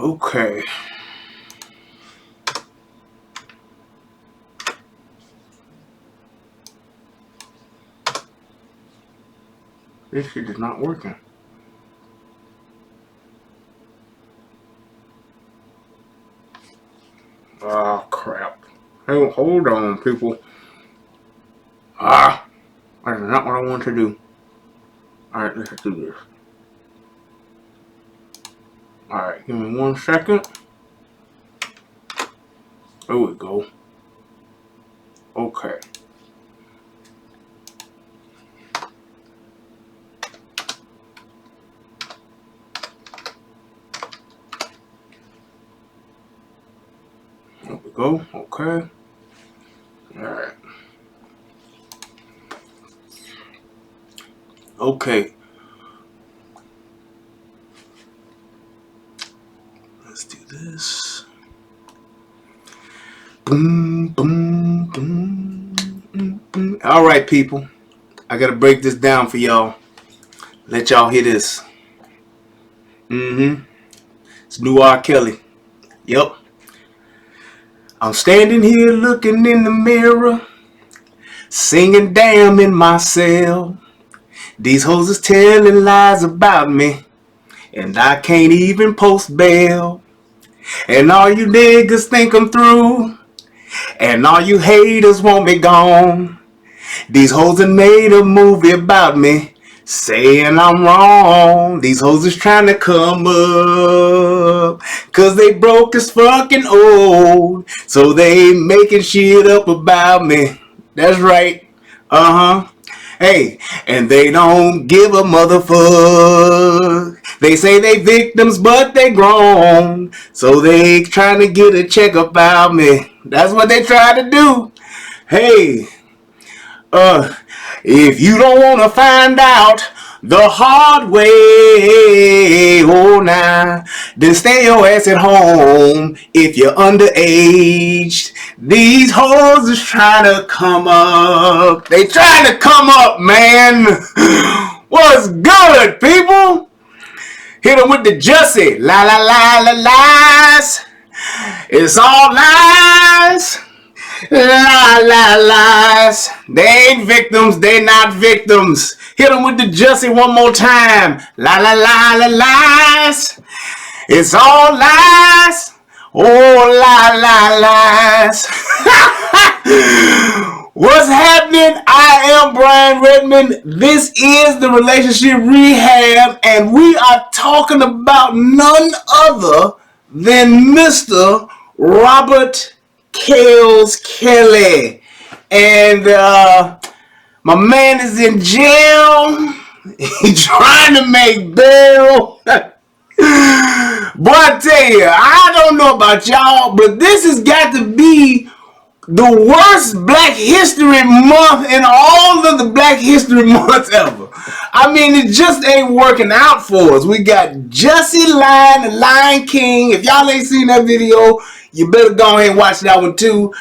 Okay. This shit is not working. Oh, crap. Hey, hold on, people. That's not what I want to do. Alright, let's do this. Alright, give me 1 second. There we go. Okay. There we go. Okay. Alright. Okay. Let's do this. Boom, boom, boom, boom, boom. All right, people. I gotta break this down for y'all. Let y'all hear this. It's new R. Kelly. Yep. I'm standing here looking in the mirror, singing damn in my cell. These hoes is telling lies about me, and I can't even post bail. And all you niggas think I'm through, and all you haters want me gone. These hoes have made a movie about me, saying I'm wrong. These hoes is trying to come up, cause they broke as fucking old. So they making shit up about me. That's right. Hey, and they don't give a motherfuck. They say they victims, but they grown. So they trying to get a check about me. That's what they try to do. Hey, if you don't want to find out the hard way, oh nah, then stay your ass at home if you're underage. These hoes is trying to come up. They trying to come up, man. What's good, people? Hit them with the Jussie. La la la la lies. It's all lies. La la lies. They ain't victims. They not victims. Hit them with the Jussie one more time. La la la la lies. It's all lies. Oh la la lies. What's happening? I am Brian Redmond. This is the Relationship Rehab, and we are talking about none other than Mr. Robert Kales Kelly. And my man is in jail. He's trying to make bail. Boy, I tell you, I don't know about y'all, but this has got to be the worst Black History Month in all of the Black History Months ever. I mean, it just ain't working out for us. We got Jussie Lion, the Lion King. If y'all ain't seen that video, you better go ahead and watch that one too.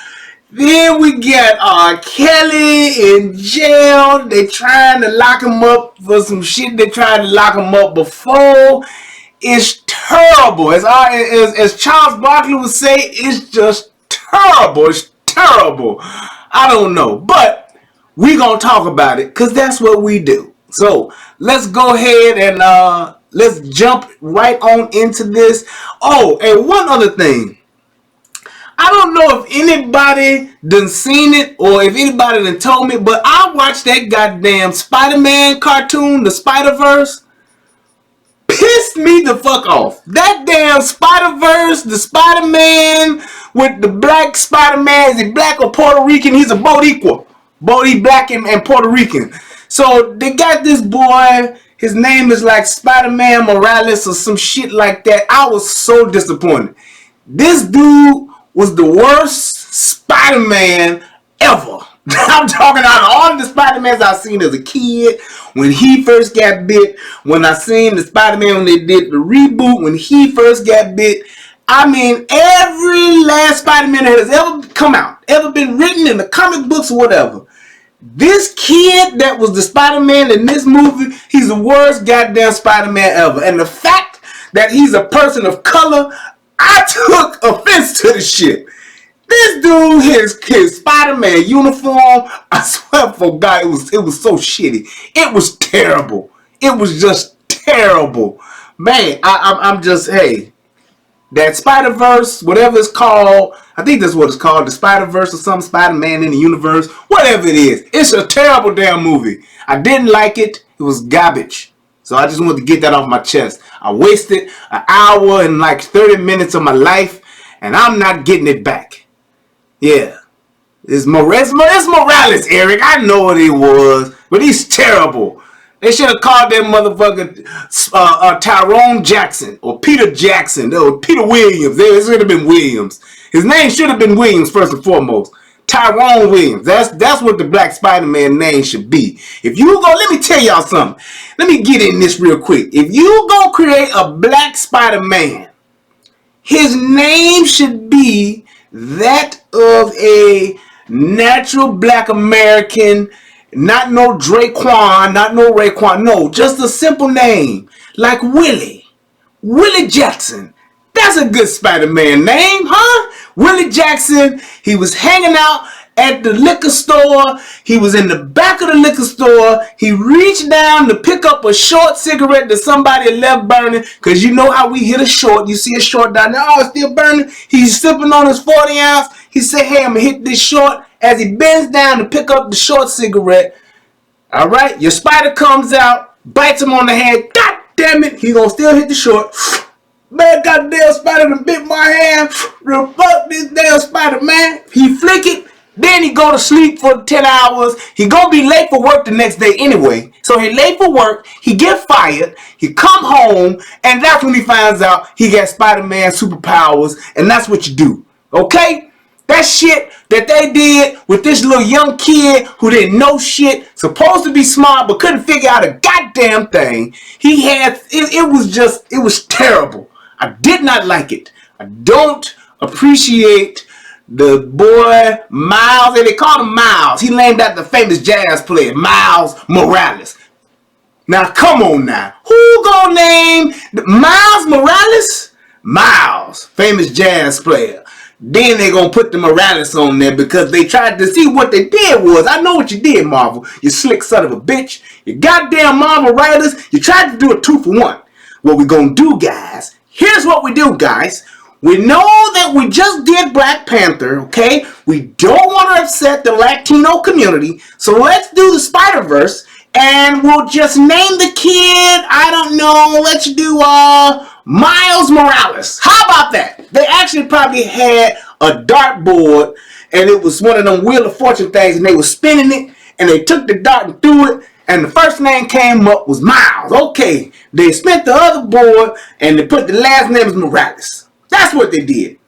Then we got R. Kelly in jail. They trying to lock him up for some shit they tried to lock him up before. It's terrible. As Charles Barkley would say, it's just terrible. It's terrible. I don't know. But we gonna talk about it because that's what we do. So let's go ahead and let's jump right on into this. Oh, and one other thing. I don't know if anybody done seen it or if anybody done told me, but I watched that goddamn Spider-Man cartoon, the Spider-Verse. Pissed me the fuck off. That damn Spider-Verse, the Spider-Man with the black Spider-Man, is he black or Puerto Rican? He's a both equal. Both he black and Puerto Rican. So they got this boy, his name is like Spider-Man Morales or some shit like that. I was so disappointed. This dude was the worst Spider-Man ever. I'm talking about all the Spider-Mans I've seen as a kid, when he first got bit, when I seen the Spider-Man when they did the reboot, when he first got bit. I mean, every last Spider-Man that has ever come out, ever been written in the comic books or whatever. This kid that was the Spider-Man in this movie, he's the worst goddamn Spider-Man ever. And the fact that he's a person of color, I took offense to the shit. This dude, his Spider-Man uniform, I swear for God, it was so shitty. It was terrible. It was just terrible. Man, I'm just, hey, that Spider-Verse, whatever it's called, I think that's what it's called, the Spider-Verse or something, Spider-Man in the universe, whatever it is. It's a terrible damn movie. I didn't like it. It was garbage. So I just wanted to get that off my chest. I wasted an hour and like 30 minutes of my life, and I'm not getting it back. Yeah. It's Morales, Eric. I know what it was, but he's terrible. They should have called that motherfucker Tyrone Jackson or Peter Jackson or Peter Williams. It should have been Williams. His name should have been Williams first and foremost. Tyrone Williams. That's what the Black Spider-Man name should be. If you go, let me tell y'all something. Let me get in this real quick. If you go create a Black Spider-Man, his name should be that of a natural Black American. Not no Draquan, not no Raekwon. No, just a simple name like Willie Jackson. That's a good Spider-Man name, huh? Willie Jackson. He was hanging out at the liquor store. He was in the back of the liquor store. He reached down to pick up a short cigarette that somebody left burning. Because you know how we hit a short. You see a short down there. Oh, it's still burning. He's sipping on his 40 ounce. He said, hey, I'm going to hit this short. As he bends down to pick up the short cigarette. All right. Your spider comes out. Bites him on the hand. God damn it. He going to still hit the short. Man, goddamn spider done bit my hand. Fuck this damn spider, man. He flick it. Then he go to sleep for 10 hours. He gonna be late for work the next day anyway. So he late for work. He get fired. He come home. And that's when he finds out he got Spider-Man superpowers. And that's what you do. Okay? That shit that they did with this little young kid who didn't know shit, supposed to be smart but couldn't figure out a goddamn thing. It was terrible. I did not like it. I don't appreciate the boy Miles, and they called him Miles. He named after the famous jazz player, Miles Morales. Now, come on now. Who gonna name Miles Morales? Miles, famous jazz player. Then they gonna put the Morales on there because they tried to see what they did was. I know what you did, Marvel. You slick son of a bitch. You goddamn Marvel writers. You tried to do a 2-for-1. What we gonna do, guys? Here's what we do, guys. We know that we just did Black Panther, okay? We don't want to upset the Latino community. So let's do the Spider-Verse. And we'll just name the kid, I don't know, let's do Miles Morales. How about that? They actually probably had a dartboard, and it was one of them Wheel of Fortune things, and they were spinning it, and they took the dart and threw it, and the first name came up was Miles. Okay, they spent the other board, and they put the last name as Morales. That's what they did.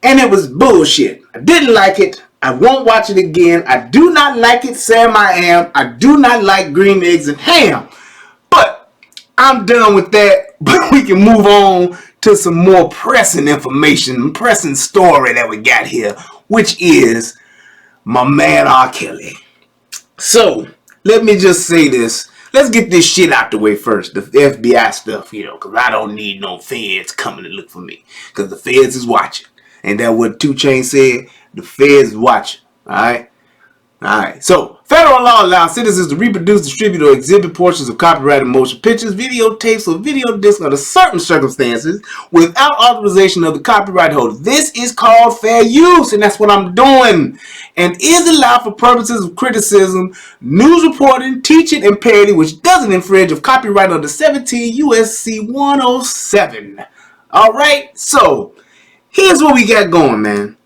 And it was bullshit. I didn't like it. I won't watch it again. I do not like it, Sam I am. I do not like green eggs and ham. But I'm done with that. But we can move on to some more pressing information, pressing story that we got here, which is my man R. Kelly. So, let me just say this. Let's get this shit out the way first. The FBI stuff, because I don't need no feds coming to look for me. Because the feds is watching. Ain't that what 2 Chainz said? The feds watching. Alright? Alright. So, federal law allows citizens to reproduce, distribute, or exhibit portions of copyrighted motion pictures, videotapes, or video discs under certain circumstances without authorization of the copyright holder. This is called fair use, and that's what I'm doing. And is allowed for purposes of criticism, news reporting, teaching, and parody, which doesn't infringe of copyright under 17 U.S.C. 107. Alright? So, here's what we got going, man.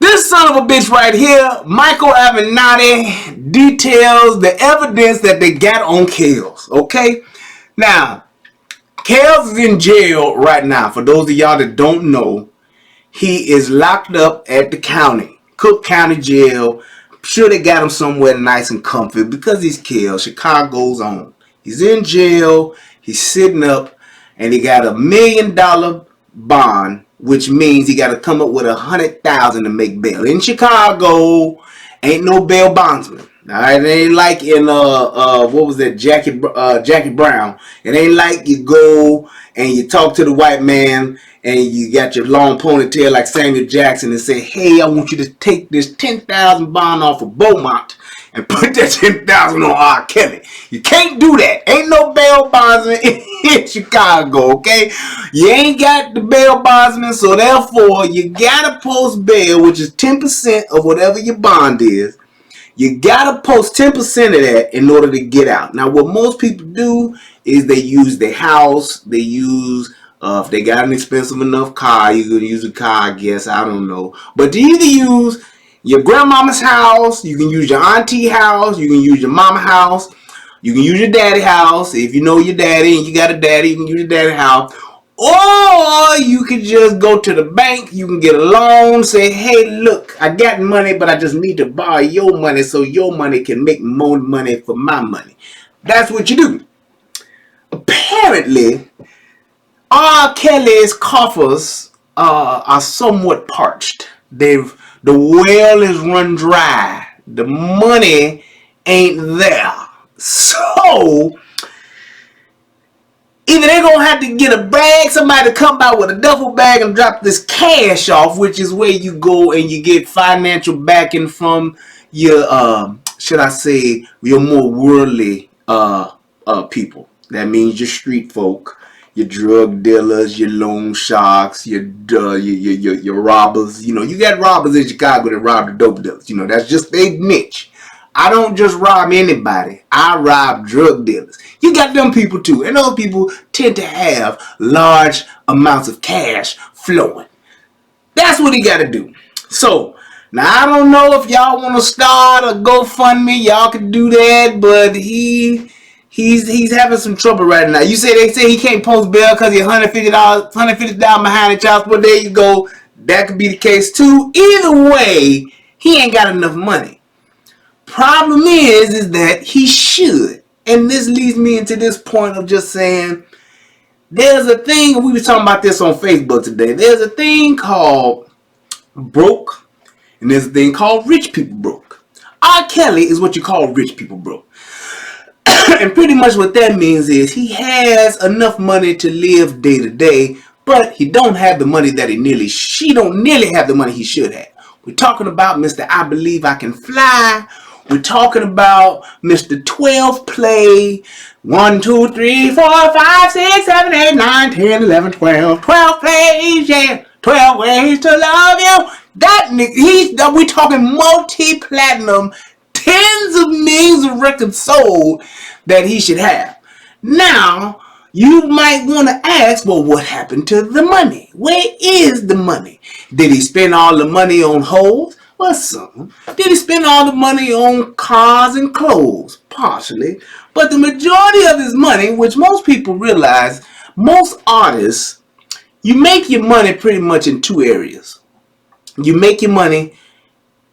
This son of a bitch right here, Michael Avenatti, details the evidence that they got on Kales, okay? Now, Kales is in jail right now. For those of y'all that don't know, he is locked up at the county, Cook County Jail. I'm sure they got him somewhere nice and comfy because he's Kales. Chicago's own. He's in jail, he's sitting up, and he got $1 million bond, which means he got to come up with $100,000 to make bail. In Chicago, ain't no bail bondsman. All right, it ain't like in what was that, Jackie Brown. It ain't like you go and you talk to the white man and you got your long ponytail like Samuel Jackson and say, hey, I want you to take this 10,000 bond off of Beaumont and put that 10,000 on R. Kelly. You can't do that. Ain't no bail bondsman in Chicago, okay? You ain't got the bail bondsman, so therefore you gotta post bail, which is 10% of whatever your bond is. You gotta post 10% of that in order to get out. Now, what most people do is they use their house. They use, if they got an expensive enough car, you can use a car, I guess. I don't know. But to either use your grandmama's house, you can use your auntie house, you can use your mama house, you can use your daddy house. If you know your daddy and you got a daddy, you can use your daddy house. Or you can just go to the bank, you can get a loan, say, hey, look, I got money, but I just need to borrow your money so your money can make more money for my money. That's what you do. Apparently, R. Kelly's coffers are somewhat parched. The well is run dry. The money ain't there. So either they're going to have to get a bag, somebody to come by with a duffel bag and drop this cash off, which is where you go and you get financial backing from your, should I say, your more worldly people. That means your street folk, your drug dealers, your loan sharks, your robbers. You know, you got robbers in Chicago that rob the dope dealers. You know, that's just their niche. I don't just rob anybody. I rob drug dealers. You got them people too. And those people tend to have large amounts of cash flowing. That's what he got to do. So, now I don't know if y'all want to start a GoFundMe. Y'all can do that. But he's having some trouble right now. You say they say he can't post bail because he's $150 behind the child support. There you go. That could be the case too. Either way, he ain't got enough money. Problem is that he should. And this leads me into this point of just saying, there's a thing, we were talking about this on Facebook today, there's a thing called broke, and there's a thing called rich people broke. R. Kelly is what you call rich people broke. And pretty much what that means is he has enough money to live day to day, but he don't have the money that she don't nearly have the money he should have. We're talking about Mr. I Believe I Can Fly. We're talking about Mr. 12 play. 1, 2, 3, 4, 5, 6, 7, 8, 9, 10, 11, 12. 12 plays, yeah. 12 ways to love you. We're talking multi-platinum, tens of millions of records sold that he should have. Now, you might want to ask, well, what happened to the money? Where is the money? Did he spend all the money on hoes? Well, some. Did he spend all the money on cars and clothes? Partially. But the majority of his money, which most people realize, most artists, you make your money pretty much in two areas. You make your money,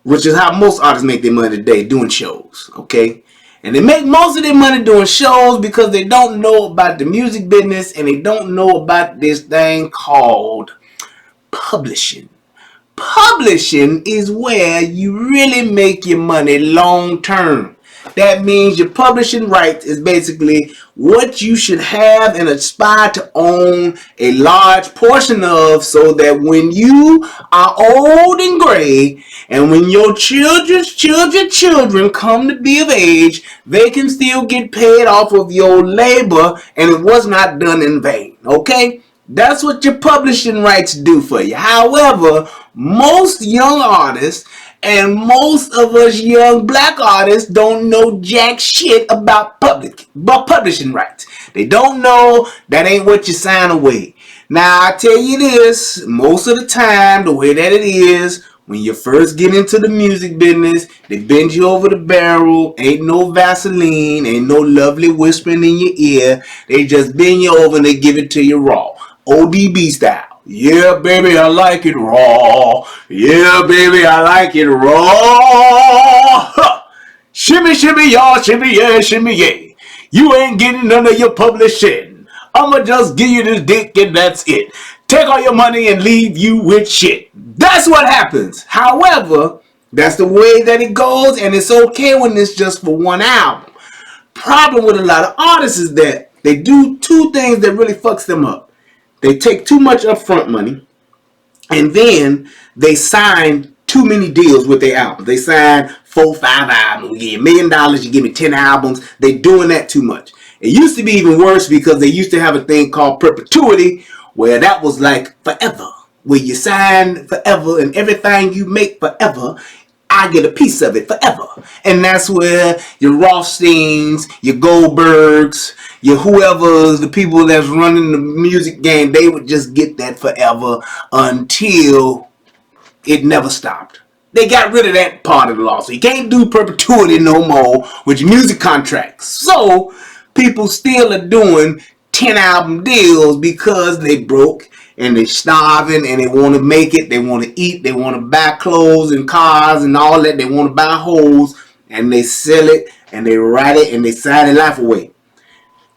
which is how most artists make their money today, doing shows, okay? And they make most of their money doing shows because they don't know about the music business and they don't know about this thing called publishing. Publishing is where you really make your money long term. That means your publishing rights is basically what you should have and aspire to own a large portion of, so that when you are old and gray and when your children come to be of age, they can still get paid off of your labor and it was not done in vain. Okay? That's what your publishing rights do for you. However, most young artists and most of us young black artists don't know jack shit about publishing rights. They don't know that ain't what you sign away. Now, I tell you this, most of the time, the way that it is, when you first get into the music business, they bend you over the barrel. Ain't no Vaseline, ain't no lovely whispering in your ear. They just bend you over and they give it to you raw. ODB style. Yeah, baby, I like it raw. Yeah, baby, I like it raw. Huh. Shimmy, shimmy, y'all, shimmy, yeah, shimmy, yeah. You ain't getting none of your publishing. I'ma just give you this dick and that's it. Take all your money and leave you with shit. That's what happens. However, that's the way that it goes, and it's okay when it's just for one album. Problem with a lot of artists is that they do two things that really fucks them up. They take too much upfront money, and then they sign too many deals with their albums. They sign 4, 5 albums. We give you $1 million, you give me 10 albums. They're doing that too much. It used to be even worse because they used to have a thing called perpetuity, where that was like forever, where you sign forever and everything you make forever, I get a piece of it forever. And that's where your Rothsteins, your Goldbergs, your whoever's the people that's running the music game, they would just get that forever until it never stopped. They got rid of that part of the law. So you can't do perpetuity no more with your music contracts. So people still are doing 10 album deals because they broke and they're starving and they want to make it. They want to eat. They want to buy clothes and cars and all that. They want to buy hoes, and they sell it and they write it and they sign their life away.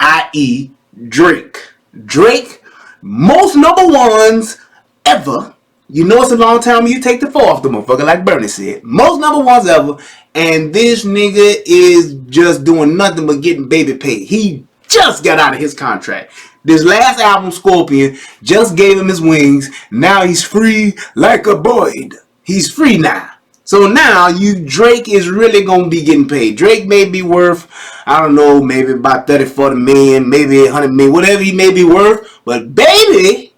I.e. Drake. Drake, most number ones ever. You know it's a long time when you take the 4 off the motherfucker, like Bernie said. Most number ones ever. And this nigga is just doing nothing but getting baby paid. He just got out of his contract. This last album, Scorpion, just gave him his wings. Now he's free like a bird. He's free now. So now Drake is really going to be getting paid. Drake may be worth, I don't know, maybe about 30, 40 million, maybe 100 million, whatever he may be worth. But baby,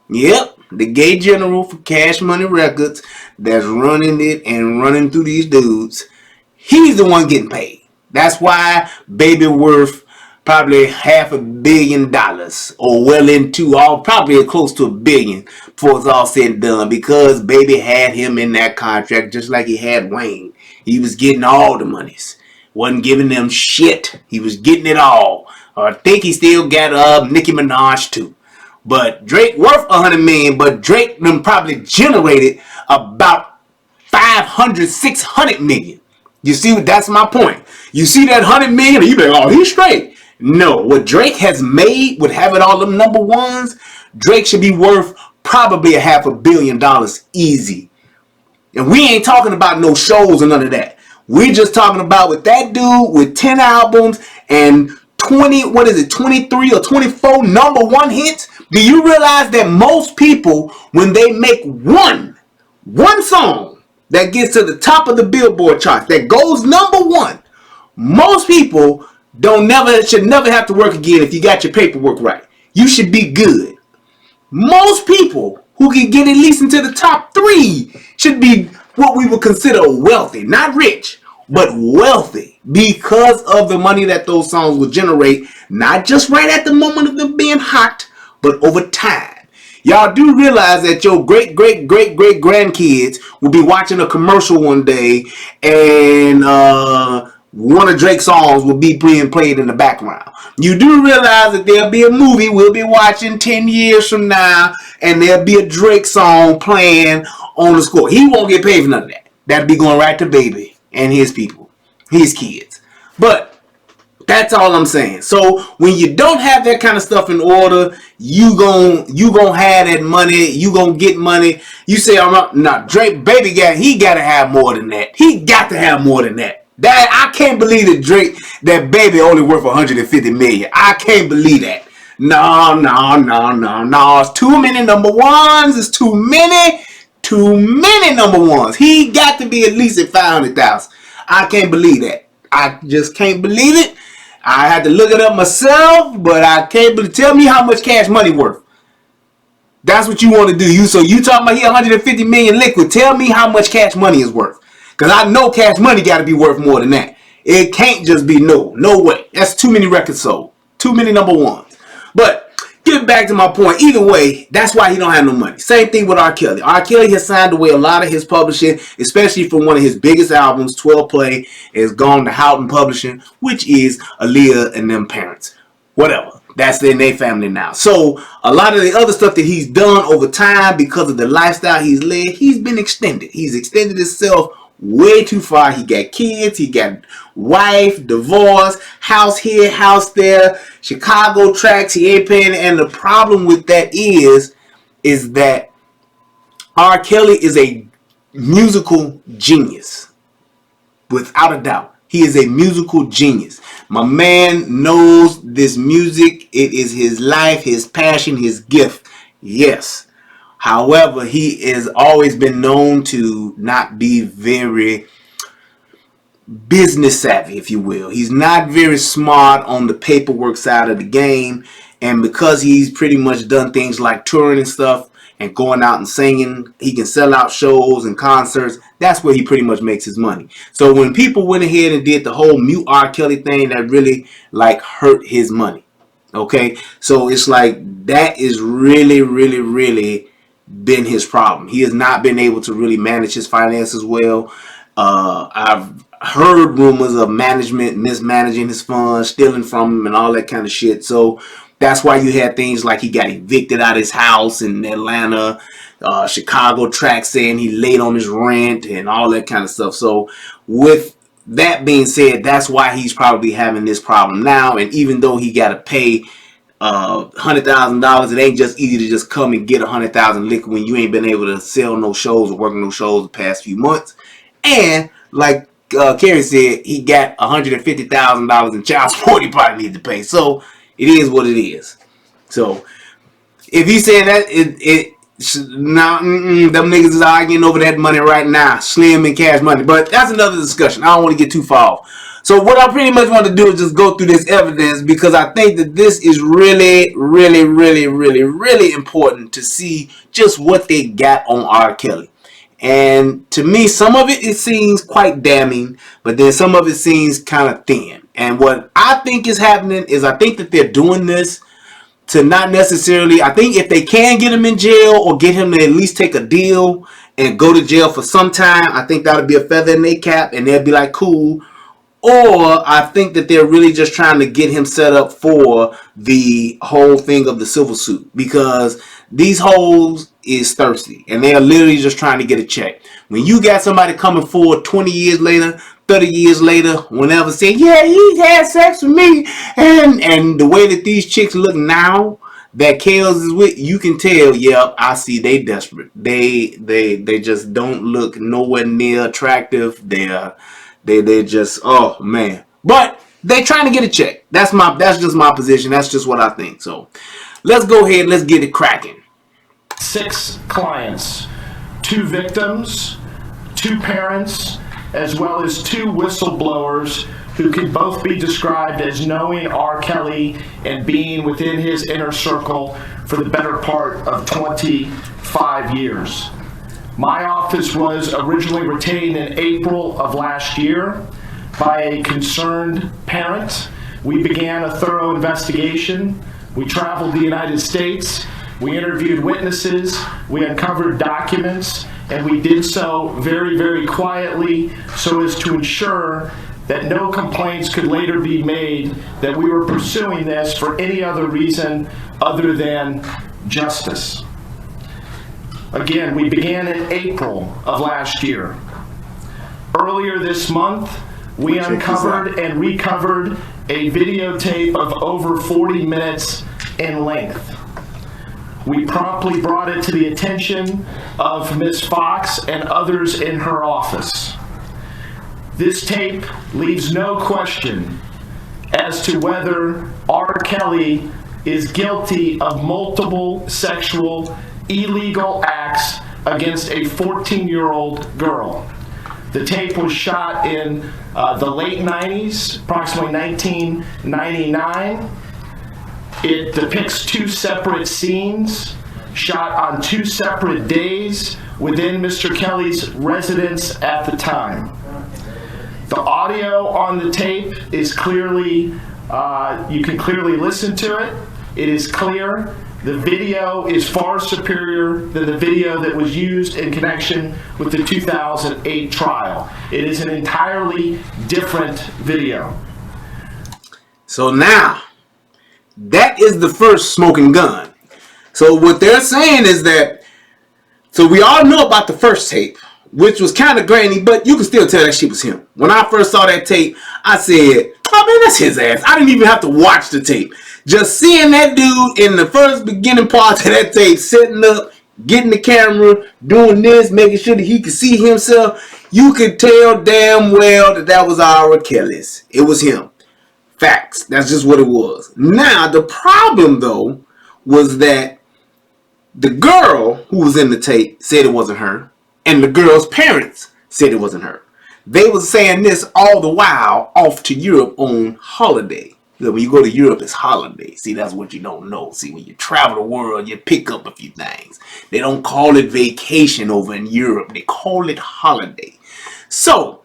yep, the gay general for Cash Money Records that's running it and running through these dudes, he's the one getting paid. That's why baby worth probably $500 million or well into probably close to $1 billion before it's all said and done, because baby had him in that contract just like he had Wayne. He was getting all the monies. Wasn't giving them shit. He was getting it all. I think he still got Nicki Minaj too. But Drake worth $100 million, but Drake them probably generated about 500, 600 million. You see, that's my point. You see that 100 million and you be like, oh, he's straight. No, what Drake has made with having all them number ones, Drake should be worth probably $500 million easy. And we ain't talking about no shows or none of that. We're just talking about with that dude with 10 albums and 23 or 24 number one hits. Do you realize that most people, when they make one song that gets to the top of the Billboard charts, that goes number one, most people should never have to work again if you got your paperwork right. You should be good. Most people who can get at least into the top 3 should be what we would consider wealthy. Not rich, but wealthy, because of the money that those songs will generate, not just right at the moment of them being hot, but over time. Y'all do realize that your great grandkids will be watching a commercial one day and one of Drake's songs will be being played in the background. You do realize that there'll be a movie we'll be watching 10 years from now, and there'll be a Drake song playing on the score. He won't get paid for none of that. That'll be going right to baby and his people, his kids. But that's all I'm saying. So when you don't have that kind of stuff in order, you gon' have that money. You gon' get money. You say, Drake, baby, he got to have more than that. He got to have more than that. I can't believe that baby only worth 150 million. I can't believe that. No. It's too many number ones. It's too many number ones. He got to be at least at 500,000. I can't believe that. I just can't believe it. I had to look it up myself, but I can't believe. Tell me how much Cash Money worth. That's what you want to do. You talking about he 150 million liquid. Tell me how much Cash Money is worth. Because I know Cash Money got to be worth more than that. It can't just be no way. That's too many records sold. Too many number ones. But get back to my point. Either way, that's why he don't have no money. Same thing with R. Kelly. R. Kelly has signed away a lot of his publishing, especially from one of his biggest albums, 12 Play, is gone to Houghton Publishing, which is Aaliyah and them parents. Whatever. That's in their family now. So a lot of the other stuff that he's done over time because of the lifestyle he's led, he's been extended. He's extended himself way too far. He got kids, he got wife, divorce, house here, house there, Chicago tracks, he ain't paying. And the problem with that is that R. Kelly is a musical genius, without a doubt. He is a musical genius. My man knows this music. It is his life, his passion, his gift. Yes. However, he has always been known to not be very business savvy, if you will. He's not very smart on the paperwork side of the game. And because he's pretty much done things like touring and stuff and going out and singing, he can sell out shows and concerts. That's where he pretty much makes his money. So when people went ahead and did the whole mute R. Kelly thing, that really like hurt his money. Okay, so it's like that is really been his problem. He has not been able to really manage his finances well. I've heard rumors of management mismanaging his funds, stealing from him, and all that kind of shit. So that's why you had things like he got evicted out of his house in Atlanta, Chicago track saying he late on his rent and all that kind of stuff. So with that being said, that's why he's probably having this problem now. And even though he got to pay $100,000, it ain't just easy to just come and get $100,000 liquor when you ain't been able to sell no shows or work no shows the past few months. And like Kerry said, he got $150,000 in child support he probably needs to pay. So it is what it is. So if he's saying that, them niggas is arguing over that money right now, Slim and Cash Money. But that's another discussion. I don't want to get too far off. So what I pretty much want to do is just go through this evidence, because I think that this is really important to see just what they got on R. Kelly. And to me, some of it seems quite damning, but then some of it seems kind of thin. And what I think is happening is I think that they're doing this to not necessarily, I think if they can get him in jail or get him to at least take a deal and go to jail for some time, I think that would be a feather in their cap and they'll be like, cool. Or I think that they're really just trying to get him set up for the whole thing of the civil suit, because these hoes is thirsty and they are literally just trying to get a check. When you got somebody coming forward 20 years later, 30 years later, whenever saying, yeah, he had sex with me, and the way that these chicks look now that Kales is with, you can tell, yep, I see they desperate. They just don't look nowhere near attractive. They just, oh man. But they trying to get a check. That's just my position. That's just what I think. So let's go ahead, let's get it cracking. 6 clients, 2 victims, 2 parents, as well as 2 whistleblowers who can both be described as knowing R. Kelly and being within his inner circle for the better part of 25 years. My office was originally retained in April of last year by a concerned parent. We began a thorough investigation. We traveled the United States. We interviewed witnesses. We uncovered documents. And we did so very quietly so as to ensure that no complaints could later be made that we were pursuing this for any other reason other than justice. Again, we began in April of last year. Earlier this month, we uncovered and recovered a videotape of over 40 minutes in length. We promptly brought it to the attention of Ms. Fox and others in her office. This tape leaves no question as to whether R. Kelly is guilty of multiple sexual illegal acts against a 14-year-old girl. The tape was shot in the late 90s, approximately 1999. It depicts 2 separate scenes shot on 2 separate days within Mr. Kelly's residence at the time. The audio on the tape is clearly, you can clearly listen to it. It is clear. The video is far superior than the video that was used in connection with the 2008 trial. It is an entirely different video. So now, that is the first smoking gun. So what they're saying is that, so we all know about the first tape, which was kind of grainy, but you can still tell that shit was him. When I first saw that tape, I said, oh man, that's his ass. I didn't even have to watch the tape. Just seeing that dude in the first beginning parts of that tape setting up, getting the camera, doing this, making sure that he could see himself, you could tell damn well that that was R. Kelly's. It was him. Facts. That's just what it was. Now, the problem, though, was that the girl who was in the tape said it wasn't her, and the girl's parents said it wasn't her. They were saying this all the while off to Europe on holiday. When you go to Europe, it's holiday. See, that's what you don't know. See, when you travel the world, you pick up a few things. They don't call it vacation over in Europe. They call it holiday. So,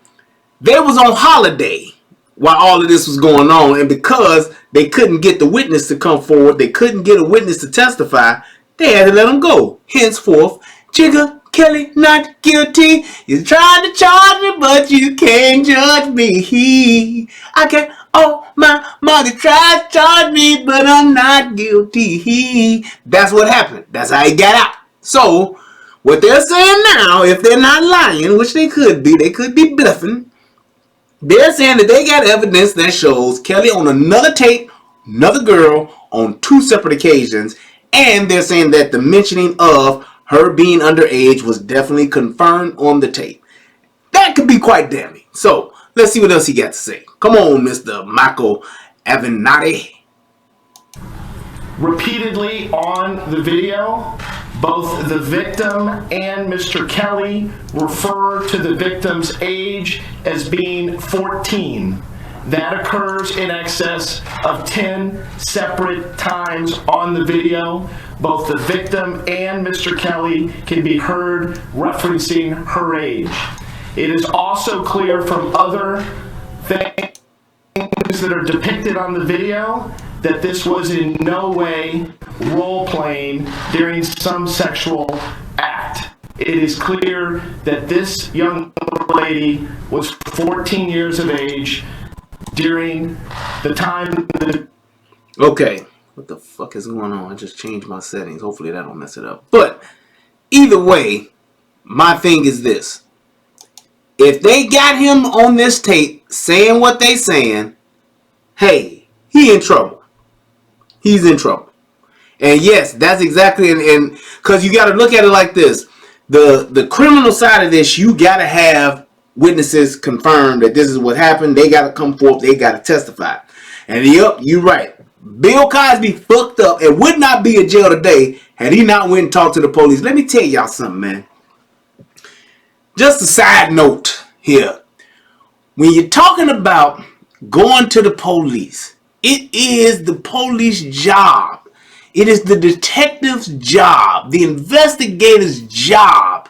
they was on holiday while all of this was going on. And because they couldn't get the witness to come forward, they couldn't get a witness to testify, they had to let them go. Henceforth, Jigga Kelly not guilty. You tried to charge me, but you can't judge me. I can't. Oh, my mother tried to charge me, but I'm not guilty. That's what happened. That's how he got out. So, what they're saying now, if they're not lying, which they could be bluffing, they're saying that they got evidence that shows Kelly on another tape, another girl, on 2 separate occasions, and they're saying that the mentioning of her being underage was definitely confirmed on the tape. That could be quite damning. So, let's see what else he got to say. Come on, Mr. Michael Avenatti. Repeatedly on the video, both the victim and Mr. Kelly refer to the victim's age as being 14. That occurs in excess of 10 separate times on the video. Both the victim and Mr. Kelly can be heard referencing her age. It is also clear from other things that are depicted on the video that this was in no way role-playing during some sexual act. It is clear that this young lady was 14 years of age during the time that... Okay, what the fuck is going on? I just changed my settings. Hopefully that don't mess it up. But either way, my thing is this. If they got him on this tape saying what they saying, hey, he in trouble. He's in trouble. And yes, that's exactly, and because you got to look at it like this. The criminal side of this, you got to have witnesses confirm that this is what happened. They got to come forth. They got to testify. And yep, you're right. Bill Cosby fucked up and would not be in jail today had he not went and talked to the police. Let me tell y'all something, man. Just a side note here. When you're talking about going to the police, it is the police job. It is the detective's job, the investigator's job.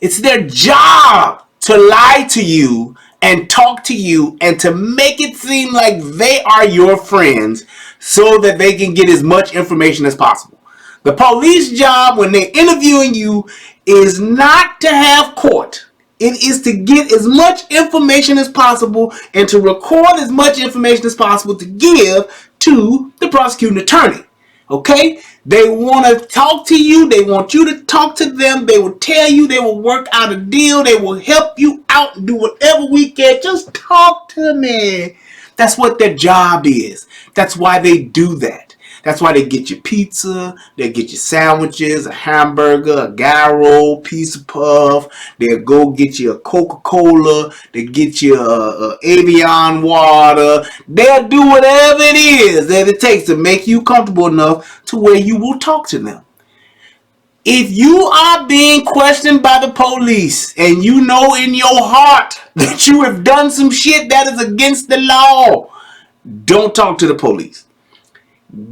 It's their job to lie to you and talk to you and to make it seem like they are your friends so that they can get as much information as possible. The police job when they're interviewing you is not to have court. It is to get as much information as possible and to record as much information as possible to give to the prosecuting attorney. Okay? They want to talk to you. They want you to talk to them. They will tell you. They will work out a deal. They will help you out and do whatever we can. Just talk to me. That's what their job is. That's why they do that. That's why they get you pizza, they get you sandwiches, a hamburger, a gyro, piece of puff. They'll go get you a Coca-Cola. They get you a Evian water. They'll do whatever it is that it takes to make you comfortable enough to where you will talk to them. If you are being questioned by the police and you know in your heart that you have done some shit that is against the law, don't talk to the police.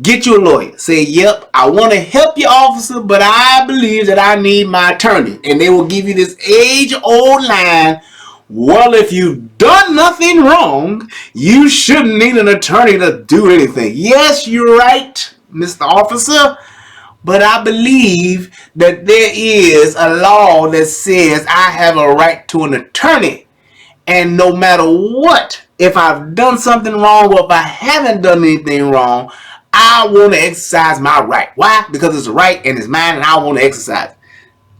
Get you a lawyer. Say, yep, I want to help you, officer, but I believe that I need my attorney. And they will give you this age-old line, well, if you've done nothing wrong, you shouldn't need an attorney to do anything. Yes, you're right, Mr. Officer, but I believe that there is a law that says I have a right to an attorney. And no matter what, if I've done something wrong or if I haven't done anything wrong, I want to exercise my right. Why? Because it's a right and it's mine and I want to exercise it.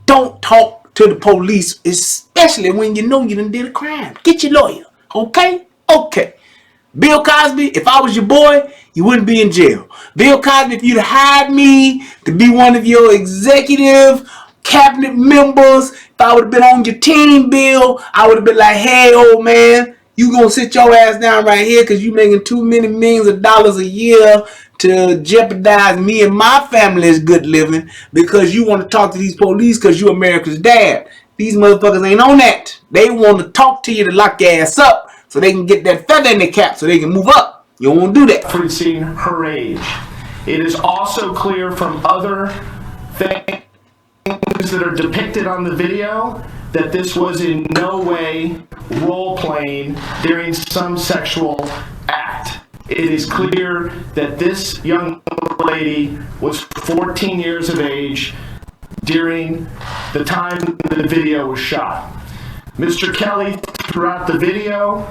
Don't talk to the police, especially when you know you done did a crime. Get your lawyer. Okay? Okay. Bill Cosby, if I was your boy, you wouldn't be in jail. Bill Cosby, if you'd hired me to be one of your executive cabinet members, if I would have been on your team, Bill, I would have been like, hey, old man, you gonna sit your ass down right here because you making too many millions of dollars a year to jeopardize me and my family's good living because you want to talk to these police because you America's dad. These motherfuckers ain't on that. They want to talk to you to lock your ass up so they can get that feather in their cap so they can move up. You don't want to do that. Referencing her age. It is also clear from other things that are depicted on the video that this was in no way role-playing during some sexual act. It is clear that this young lady was 14 years of age during the time the video was shot. Mr. Kelly, throughout the video,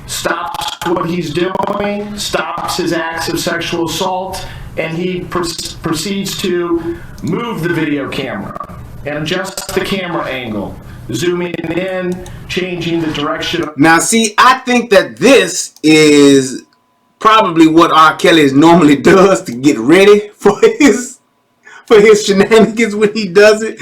stops what he's doing, stops his acts of sexual assault, and he proceeds to move the video camera and adjust the camera angle, zooming in, changing the direction. Now, see, I think that this is probably what R. Kelly normally does to get ready for his shenanigans when he does it,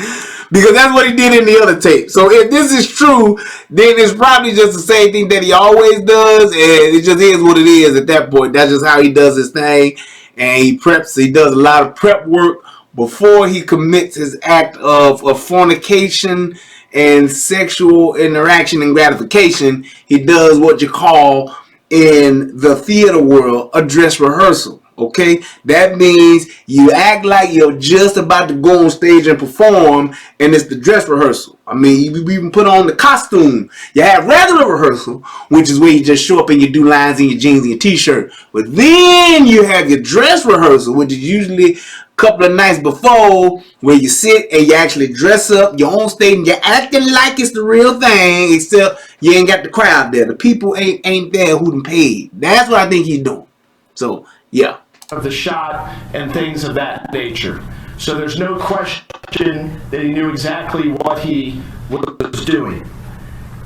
because that's what he did in the other tape. So if this is true, then it's probably just the same thing that he always does, and it just is what it is at that point. That's just how he does his thing, and he preps. He does a lot of prep work before he commits his act of fornication and sexual interaction and gratification. He does what you call in the theater world a dress rehearsal. Okay, that means you act like you're just about to go on stage and perform, and it's the dress rehearsal. I mean, you even put on the costume. You have regular rehearsal, which is where you just show up and you do lines in your jeans and your t-shirt. But then you have your dress rehearsal, which is usually a couple of nights before, where you sit and you actually dress up, you're on stage and you're acting like it's the real thing, except you ain't got the crowd there. The people ain't there who done paid. That's what I think he's doing. So, yeah. Of the shot and things of that nature. So there's no question that he knew exactly what he was doing.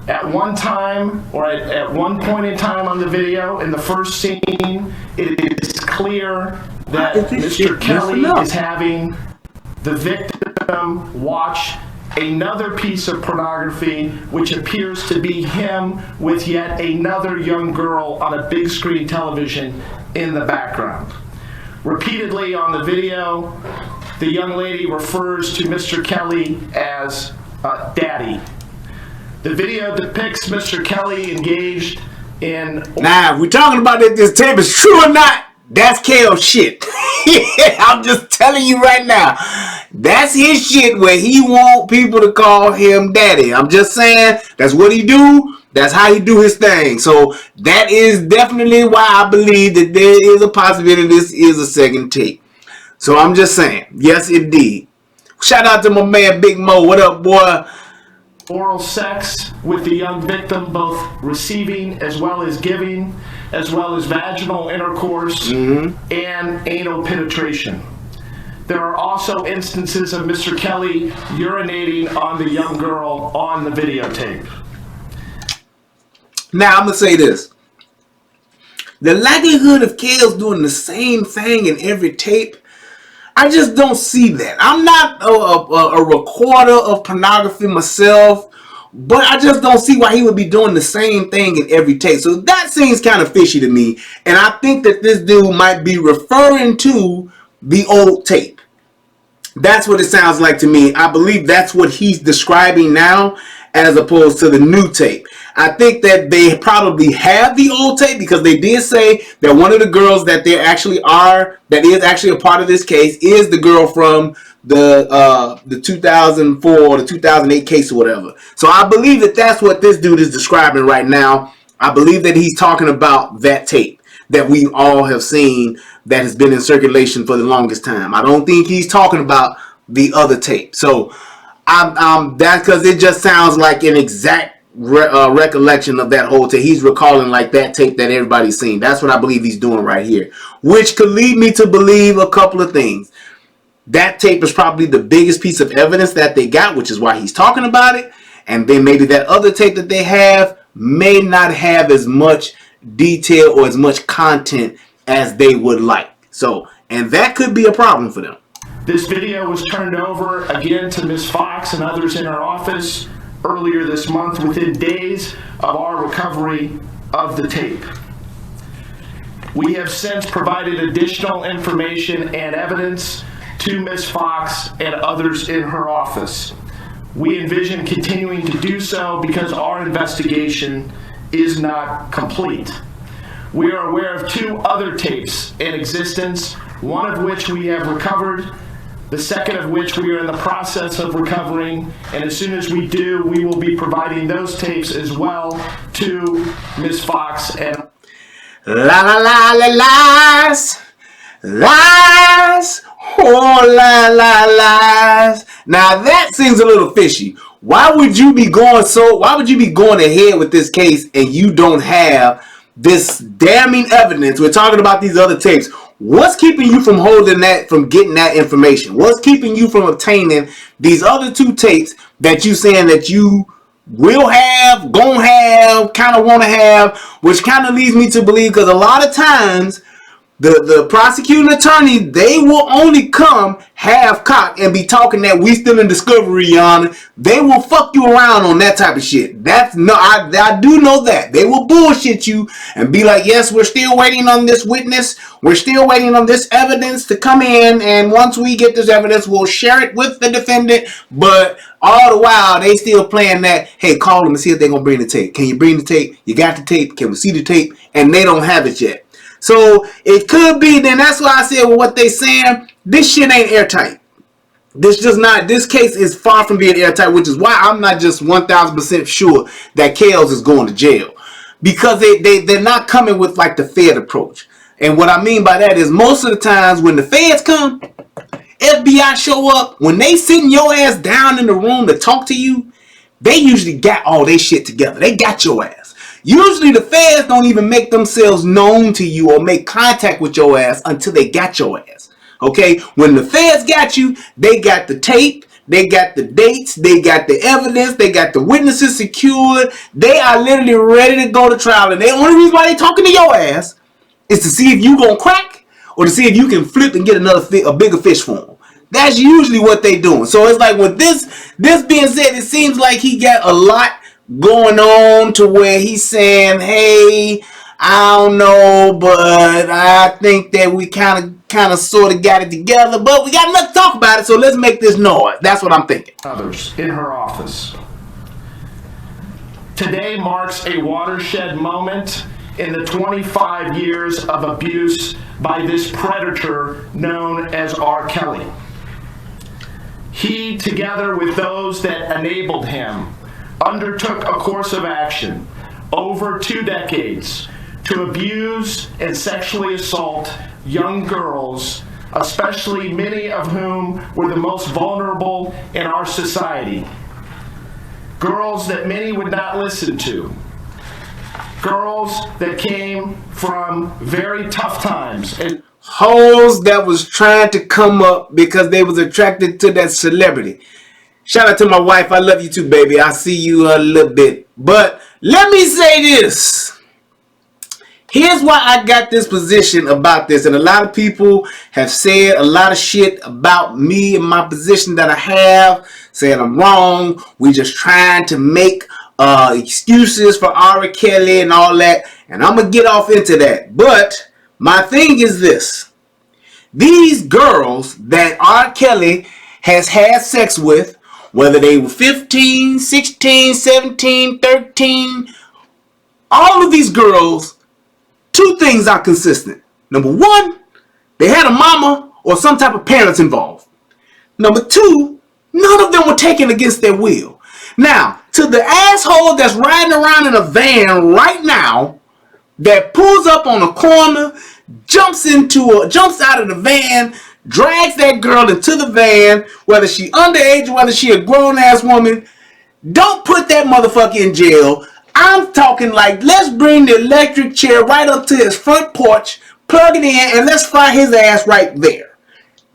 At one time, or at one point in time on the video, in the first scene, it is clear that Mr. Kelly is having the victim watch another piece of pornography, which appears to be him with yet another young girl on a big screen television in the background. Repeatedly on the video, the young lady refers to Mr. Kelly as Daddy. The video depicts Mr. Kelly engaged in... Now, if we're talking about if this tape is true or not, that's Kale shit. I'm just telling you right now. That's his shit where he want people to call him Daddy. I'm just saying, that's what he do. That's how he do his thing. So that is definitely why I believe that there is a possibility this is a second tape. So I'm just saying, yes indeed. Shout out to my man Big Mo. What up, boy? Oral sex with the young victim, both receiving as well as giving, as well as vaginal intercourse and anal penetration. There are also instances of Mr. Kelly urinating on the young girl on the videotape. Now, I'm going to say this. The likelihood of Kale's doing the same thing in every tape, I just don't see that. I'm not a recorder of pornography myself, but I just don't see why he would be doing the same thing in every tape. So that seems kind of fishy to me. And I think that this dude might be referring to the old tape. That's what it sounds like to me. I believe that's what he's describing now as opposed to the new tape. I think that they probably have the old tape because they did say that one of the girls that they actually are, that is actually a part of this case, is the girl from the 2004 or the 2008 case or whatever. So I believe that that's what this dude is describing right now. I believe that he's talking about that tape that we all have seen that has been in circulation for the longest time. I don't think he's talking about the other tape. So that's because it just sounds like an exact recollection of that whole tape. He's recalling like that tape that everybody's seen. That's what I believe he's doing right here, which could lead me to believe a couple of things. That tape is probably the biggest piece of evidence that they got, which is why he's talking about it. And then maybe that other tape that they have may not have as much detail or as much content as they would like. So, and that could be a problem for them. This video was turned over again to Ms. Fox and others in our office earlier this month within days of our recovery of the tape. We have since provided additional information and evidence to Ms. Fox and others in her office. We envision continuing to do so because our investigation is not complete. We are aware of 2 other tapes in existence, one of which we have recovered, the second of which we are in the process of recovering, and as soon as we do, we will be providing those tapes as well to Ms. Fox and La la la la lies, lies, oh la la lies. Now that seems a little fishy. Why would you be going ahead with this case and you don't have this damning evidence? We're talking about these other tapes. What's keeping you from getting that information? What's keeping you from obtaining these other 2 tapes that you saying that you will have, gonna have, kind of want to have, which kind of leads me to believe, because a lot of times the prosecuting attorney, they will only come half-cocked and be talking that we still in discovery, Your Honor. They will fuck you around on that type of shit. I do know that. They will bullshit you and be like, yes, we're still waiting on this witness. We're still waiting on this evidence to come in, and once we get this evidence, we'll share it with the defendant. But all the while, they still playing that, hey, call them and see if they're going to bring the tape. Can you bring the tape? You got the tape? Can we see the tape? And they don't have it yet. So it could be, then that's why I said, well, what they saying, this shit ain't airtight. This case is far from being airtight, which is why I'm not just 1,000% sure that Kales is going to jail. Because they're not coming with like the Fed approach. And what I mean by that is most of the times when the feds come, FBI show up, when they sitting your ass down in the room to talk to you, they usually got all their shit together. They got your ass. Usually the feds don't even make themselves known to you or make contact with your ass until they got your ass. Okay? When the feds got you, they got the tape, they got the dates, they got the evidence, they got the witnesses secured. They are literally ready to go to trial. And the only reason why they talking to your ass is to see if you gonna crack or to see if you can flip and get a bigger fish for them. That's usually what they doing. So it's like with this being said, it seems like he got a lot going on to where he's saying, hey, I don't know, but I think that we kind of sort of got it together, but we got enough to talk about it, so let's make this noise. That's what I'm thinking. Others in her office. Today marks a watershed moment in the 25 years of abuse by this predator known as R. Kelly. He, together with those that enabled him, undertook a course of action over 2 decades to abuse and sexually assault young girls, especially many of whom were the most vulnerable in our society. Girls that many would not listen to. Girls that came from very tough times. And hoes that was trying to come up because they was attracted to that celebrity. Shout out to my wife. I love you too, baby. I see you a little bit. But let me say this. Here's why I got this position about this. And a lot of people have said a lot of shit about me and my position that I have. Saying I'm wrong. We just trying to make excuses for R. Kelly and all that. And I'm going to get off into that. But my thing is this. These girls that R. Kelly has had sex with, whether they were 15, 16, 17, 13, all of these girls, 2 things are consistent. Number 1, they had a mama or some type of parents involved. Number 2, none of them were taken against their will. Now, to the asshole that's riding around in a van right now, that pulls up on a corner, jumps out of the van, drags that girl into the van, whether she underage or whether she a grown-ass woman, don't put that motherfucker in jail. I'm talking like, let's bring the electric chair right up to his front porch, plug it in, and let's fry his ass right there.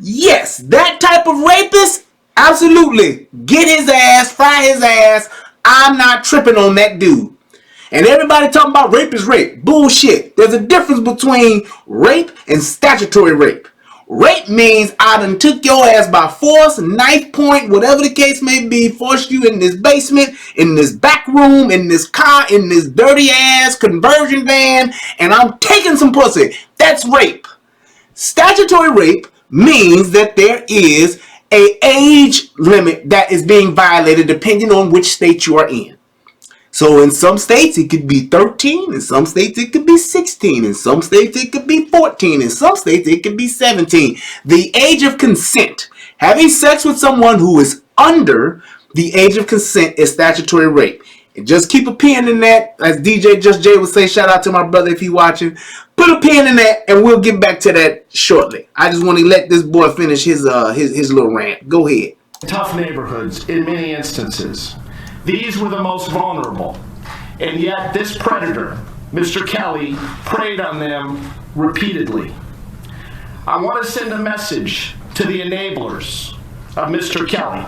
Yes, that type of rapist, absolutely. Get his ass, fry his ass. I'm not tripping on that dude. And everybody talking about rape is rape. Bullshit. There's a difference between rape and statutory rape. Rape means I done took your ass by force, knife point, whatever the case may be, forced you in this basement, in this back room, in this car, in this dirty ass conversion van, and I'm taking some pussy. That's rape. Statutory rape means that there is an age limit that is being violated depending on which state you are in. So in some states it could be 13, in some states it could be 16, in some states it could be 14, in some states it could be 17. The age of consent, having sex with someone who is under the age of consent, is statutory rape. And just keep a pin in that, as DJ Just Jay would say. Shout out to my brother if he's watching. Put a pin in that, and we'll get back to that shortly. I just want to let this boy finish his little rant. Go ahead. Tough neighborhoods in many instances. These were the most vulnerable, and yet this predator, Mr. Kelly, preyed on them repeatedly. I want to send a message to the enablers of Mr. Kelly,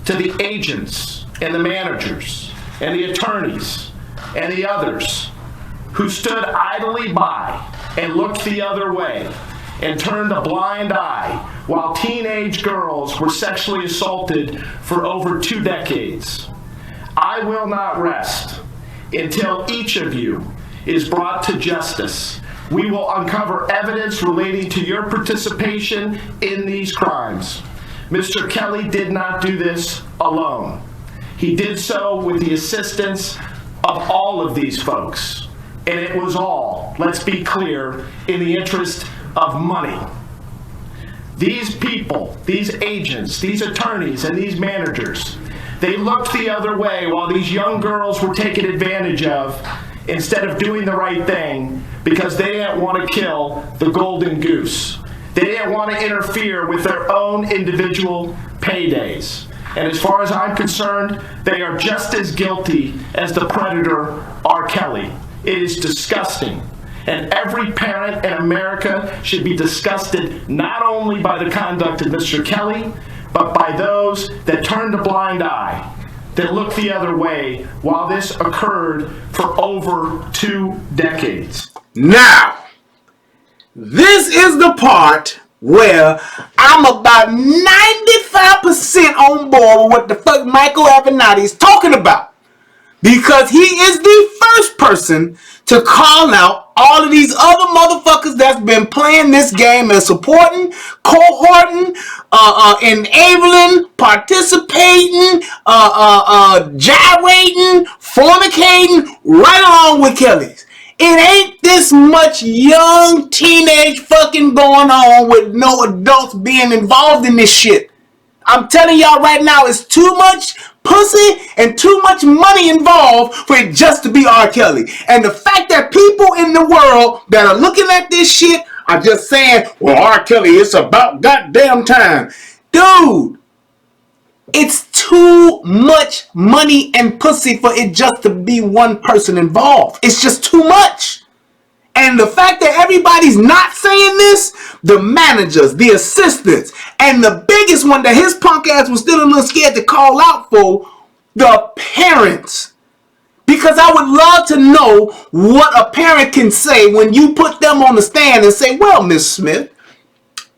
to the agents and the managers and the attorneys and the others who stood idly by and looked the other way and turned a blind eye while teenage girls were sexually assaulted for over 2 decades. I will not rest until each of you is brought to justice. We will uncover evidence relating to your participation in these crimes. Mr. Kelly did not do this alone. He did so with the assistance of all of these folks. And it was all, let's be clear, in the interest of money. These people, these agents, these attorneys, and these managers, they looked the other way while these young girls were taken advantage of instead of doing the right thing because they didn't want to kill the golden goose. They didn't want to interfere with their own individual paydays. And as far as I'm concerned, they are just as guilty as the predator, R. Kelly. It is disgusting. And every parent in America should be disgusted not only by the conduct of Mr. Kelly, but by those that turned a blind eye, that looked the other way while this occurred for over 2 decades. Now, this is the part where I'm about 95% on board with what the fuck Michael Avenatti is talking about. Because he is the first person to call out all of these other motherfuckers that's been playing this game and supporting, cohorting, enabling, participating, gyrating, fornicating, right along with Kelly's. It ain't this much young teenage fucking going on with no adults being involved in this shit. I'm telling y'all right now, it's too much pussy and too much money involved for it just to be R. Kelly. And the fact that people in the world that are looking at this shit are just saying, well, R. Kelly, it's about goddamn time. Dude, it's too much money and pussy for it just to be one person involved. It's just too much. And the fact that everybody's not saying this, the managers, the assistants, and the biggest one that his punk ass was still a little scared to call out for, the parents. Because I would love to know what a parent can say when you put them on the stand and say, well, Miss Smith,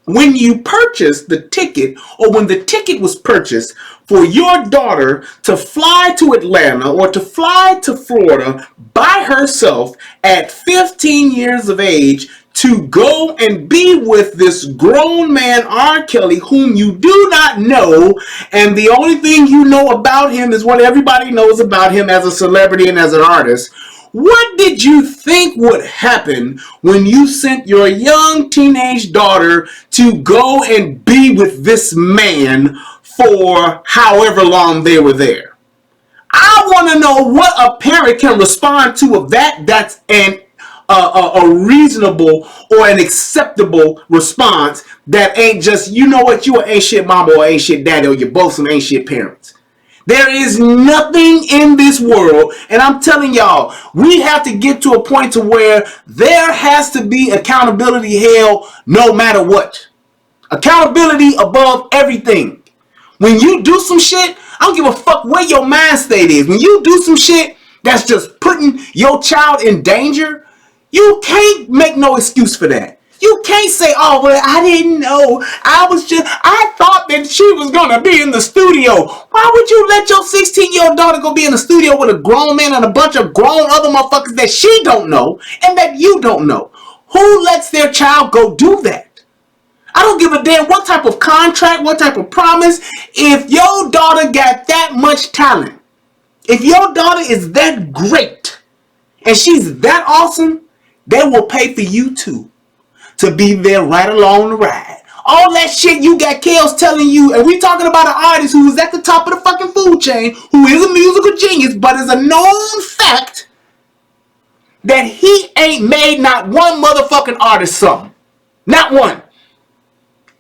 when you purchased the ticket, or when the ticket was purchased for your daughter to fly to Atlanta or to fly to Florida by herself at 15 years of age to go and be with this grown man, R. Kelly, whom you do not know, and the only thing you know about him is what everybody knows about him as a celebrity and as an artist. What did you think would happen when you sent your young teenage daughter to go and be with this man for however long they were there? I want to know what a parent can respond to of that. That's a reasonable or an acceptable response that ain't just, you know what, you an ain't shit mama or ain't shit daddy, or you're both some ain't shit parents. There is nothing in this world, and I'm telling y'all, we have to get to a point to where there has to be accountability hell no matter what. Accountability above everything. When you do some shit, I don't give a fuck where your mind state is. When you do some shit that's just putting your child in danger, you can't make no excuse for that. You can't say, oh, well, I didn't know. I thought that she was going to be in the studio. Why would you let your 16-year-old daughter go be in the studio with a grown man and a bunch of grown other motherfuckers that she don't know and that you don't know? Who lets their child go do that? I don't give a damn what type of contract, what type of promise. If your daughter got that much talent, if your daughter is that great and she's that awesome, they will pay for you too to be there right along the ride. All that shit you got Kels telling you, and we talking about an artist who is at the top of the fucking food chain, who is a musical genius, but is a known fact that he ain't made not one motherfucking artist something. Not one.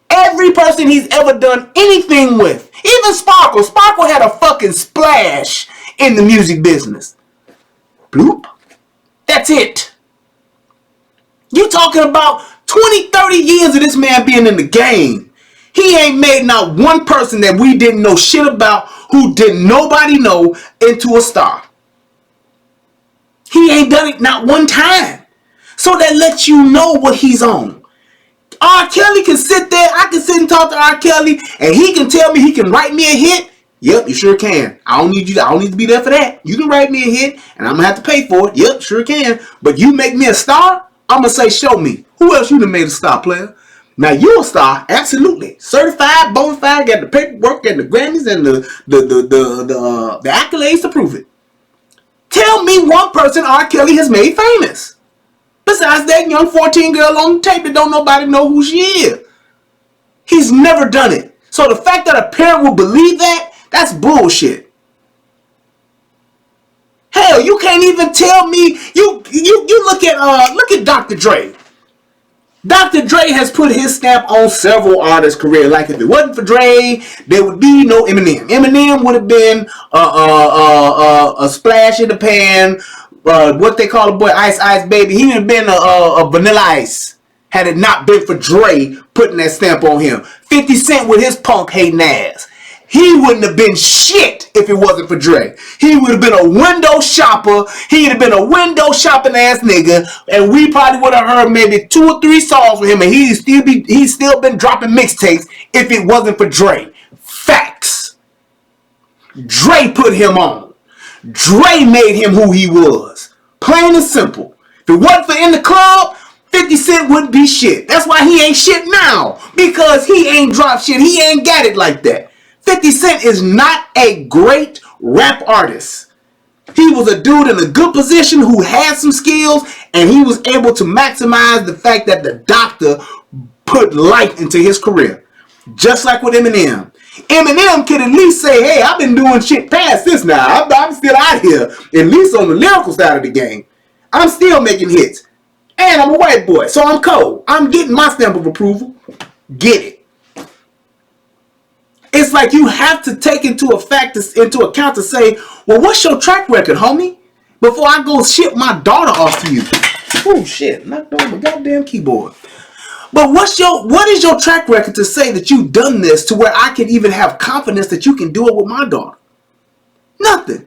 Every person he's ever done anything with, even Sparkle. Sparkle had a fucking splash in the music business. Bloop. That's it. You talking about 20, 30 years of this man being in the game. He ain't made not one person that we didn't know shit about, who didn't nobody know, into a star. He ain't done it not one time. So that lets you know what he's on. R. Kelly can sit there, I can sit and talk to R. Kelly, and he can tell me he can write me a hit. Yep, you sure can. I don't need to be there for that. You can write me a hit, and I'm gonna have to pay for it. Yep, sure can. But you make me a star, I'm going to say, show me. Who else you done made a star, player? Now, you a star, absolutely. Certified, bona fide, got the paperwork, got the Grammys, and the accolades to prove it. Tell me one person R. Kelly has made famous. Besides that young 14 girl on the tape that don't nobody know who she is. He's never done it. So the fact that a parent will believe that, that's bullshit. Hell, you can't even tell me. You look at Dr. Dre. Dr. Dre has put his stamp on several artists' career. Like if it wasn't for Dre, there would be no Eminem. Eminem would have been a splash in the pan. What they call a boy, Ice Baby. He would have been a Vanilla Ice had it not been for Dre putting that stamp on him. 50 Cent with his punk hating ass. He wouldn't have been shit if it wasn't for Dre. He would have been a window shopper. He'd have been a window shopping ass nigga. And we probably would have heard maybe 2 or 3 songs from him. And he's still been dropping mixtapes if it wasn't for Dre. Facts. Dre put him on. Dre made him who he was. Plain and simple. If it wasn't for In the Club, 50 Cent wouldn't be shit. That's why he ain't shit now. Because he ain't dropped shit. He ain't got it like that. 50 Cent is not a great rap artist. He was a dude in a good position who had some skills, and he was able to maximize the fact that the doctor put life into his career. Just like with Eminem. Eminem can at least say, hey, I've been doing shit past this now. I'm still out here, at least on the lyrical side of the game. I'm still making hits. And I'm a white boy, so I'm cold. I'm getting my stamp of approval. Get it. It's like you have to take into account to say, well, what's your track record, homie? Before I go ship my daughter off to you. Oh shit, knocked over my goddamn keyboard. But what is your track record to say that you've done this to where I can even have confidence that you can do it with my daughter? Nothing.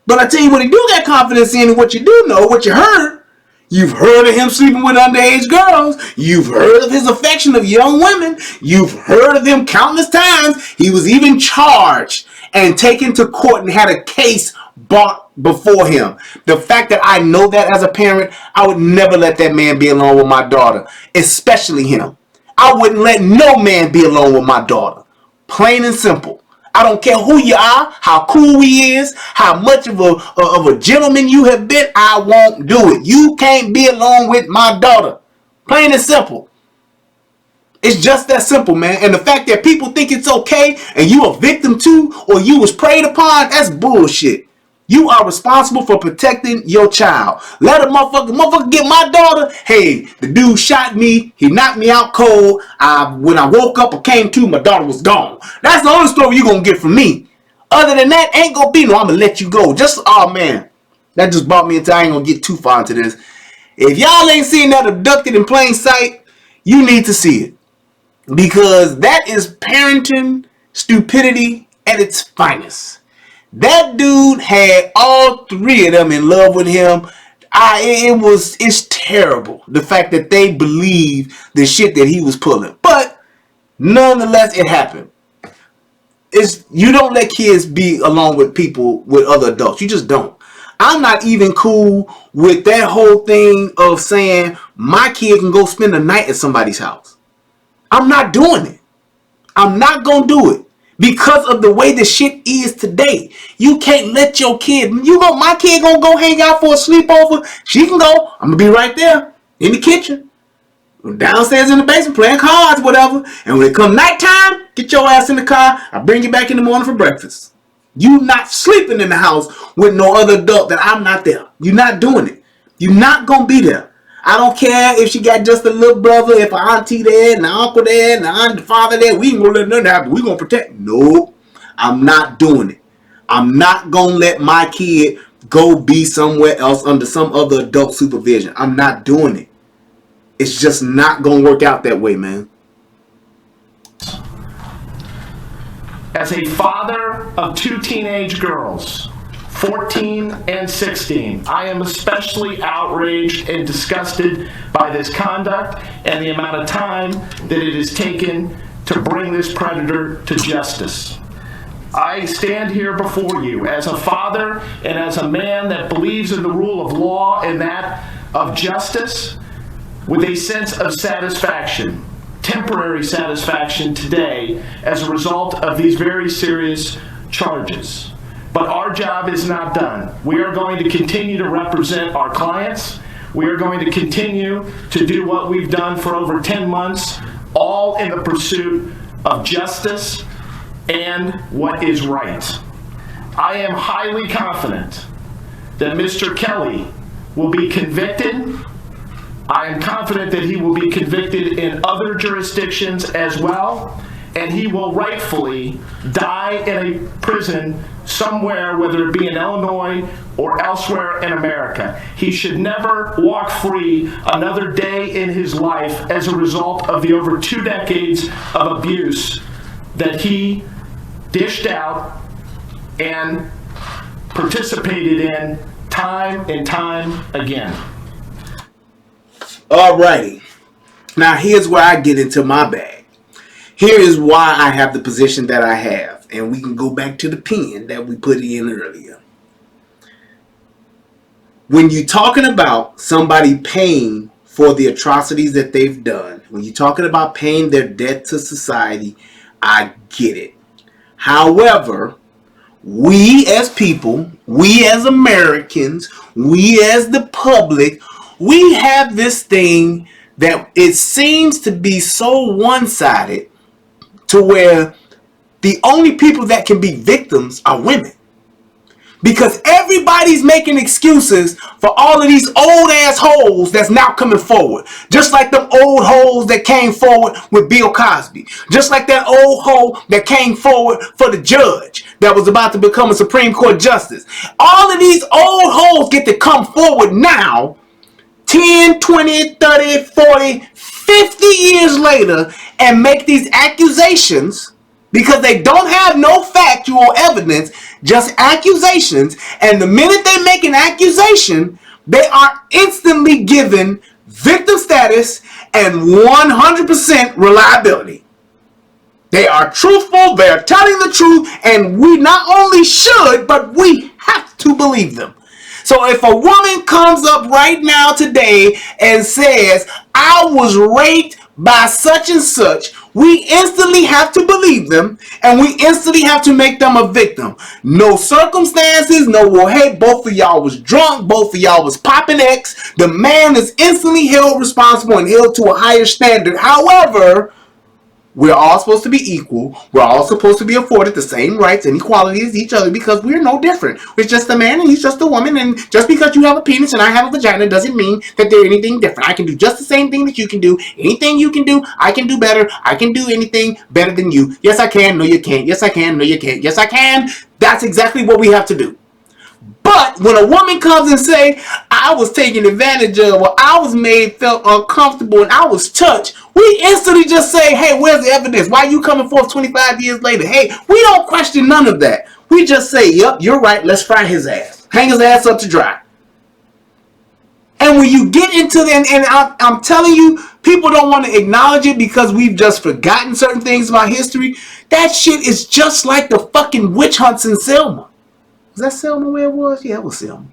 But I tell you what he do got confidence in, and what you do know, what you heard. You've heard of him sleeping with underage girls. You've heard of his affection of young women. You've heard of him countless times. He was even charged and taken to court and had a case brought before him. The fact that I know that as a parent, I would never let that man be alone with my daughter, especially him. I wouldn't let no man be alone with my daughter. Plain and simple. I don't care who you are, how cool he is, how much of a gentleman you have been, I won't do it. You can't be alone with my daughter. Plain and simple. It's just that simple, man. And the fact that people think it's okay and you a victim too, or you was preyed upon, that's bullshit. You are responsible for protecting your child. Let a motherfucker get my daughter. Hey, the dude shot me. He knocked me out cold. When I woke up or came to, my daughter was gone. That's the only story you're going to get from me. Other than that, ain't going to be no, I'm going to let you go. Oh man, that just brought me into, I ain't going to get too far into this. If y'all ain't seen that Abducted in Plain Sight, you need to see it. Because that is parenting stupidity at its finest. That dude had all 3 of them in love with him. It's terrible, the fact that they believe the shit that he was pulling. But nonetheless, it happened. You don't let kids be along with people, with other adults. You just don't. I'm not even cool with that whole thing of saying my kid can go spend the night at somebody's house. I'm not doing it. I'm not gonna do it because of the way the shit is today. You can't let your kid. My kid gonna go hang out for a sleepover. She can go. I'm gonna be right there in the kitchen, downstairs in the basement playing cards, whatever. And when it come nighttime, get your ass in the car. I bring you back in the morning for breakfast. You not sleeping in the house with no other adult that I'm not there. You're not doing it. You're not gonna be there. I don't care if she got just a little brother, if an auntie there, and an uncle there, and the father there. We ain't gonna let nothing happen. We gonna protect. No, I'm not doing it. I'm not gonna let my kid go be somewhere else under some other adult supervision. I'm not doing it. It's just not gonna work out that way, man. As a father of two teenage girls, 14 and 16, I am especially outraged and disgusted by this conduct and the amount of time that it has taken to bring this predator to justice. I stand here before you as a father and as a man that believes in the rule of law and that of justice with a sense of satisfaction, temporary satisfaction today as a result of these very serious charges. But our job is not done. We are going to continue to represent our clients. We are going to continue to do what we've done for over 10 months, all in the pursuit of justice and what is right. I am highly confident that Mr. Kelly will be convicted. I am confident that he will be convicted in other jurisdictions as well, and he will rightfully die in a prison somewhere, whether it be in Illinois or elsewhere in America. He should never walk free another day in his life as a result of the over 2 decades of abuse that he dished out and participated in time and time again. Alrighty. Now here's where I get into my bag. Here is why I have the position that I have. And we can go back to the pen that we put in earlier. When you're talking about somebody paying for the atrocities that they've done, when you're talking about paying their debt to society, I get it. However, we as people, we as Americans, we as the public, we have this thing that it seems to be so one-sided to where the only people that can be victims are women. Because everybody's making excuses for all of these old ass hoes that's now coming forward. Just like them old hoes that came forward with Bill Cosby. Just like that old hoe that came forward for the judge that was about to become a Supreme Court justice. All of these old hoes get to come forward now, 10, 20, 30, 40, 50 years later, and make these accusations because they don't have no factual evidence, just accusations. And the minute they make an accusation, they are instantly given victim status and 100% reliability. They are truthful, they are telling the truth, and we not only should, but we have to believe them. So if a woman comes up right now today and says, I was raped by such and such, we instantly have to believe them, and we instantly have to make them a victim. No circumstances, no, well, hey, both of y'all was drunk, both of y'all was popping X. The man is instantly held responsible and held to a higher standard. However, we're all supposed to be equal. We're all supposed to be afforded the same rights and equality as each other because we're no different. It's just a man and he's just a woman. And just because you have a penis and I have a vagina doesn't mean that they're anything different. I can do just the same thing that you can do. Anything you can do, I can do better. I can do anything better than you. Yes, I can. No, you can't. Yes, I can. No, you can't. Yes, I can. That's exactly what we have to do. But when a woman comes and say, I was taken advantage of, or I was felt uncomfortable, and I was touched, we instantly just say, hey, where's the evidence? Why are you coming forth 25 years later? Hey, we don't question none of that. We just say, yep, you're right, let's fry his ass. Hang his ass up to dry. And when you get into the, and I'm telling you, people don't want to acknowledge it because we've just forgotten certain things about history. That shit is just like the fucking witch hunts in Selma. Was that Selma where it was? Yeah, it was Selma.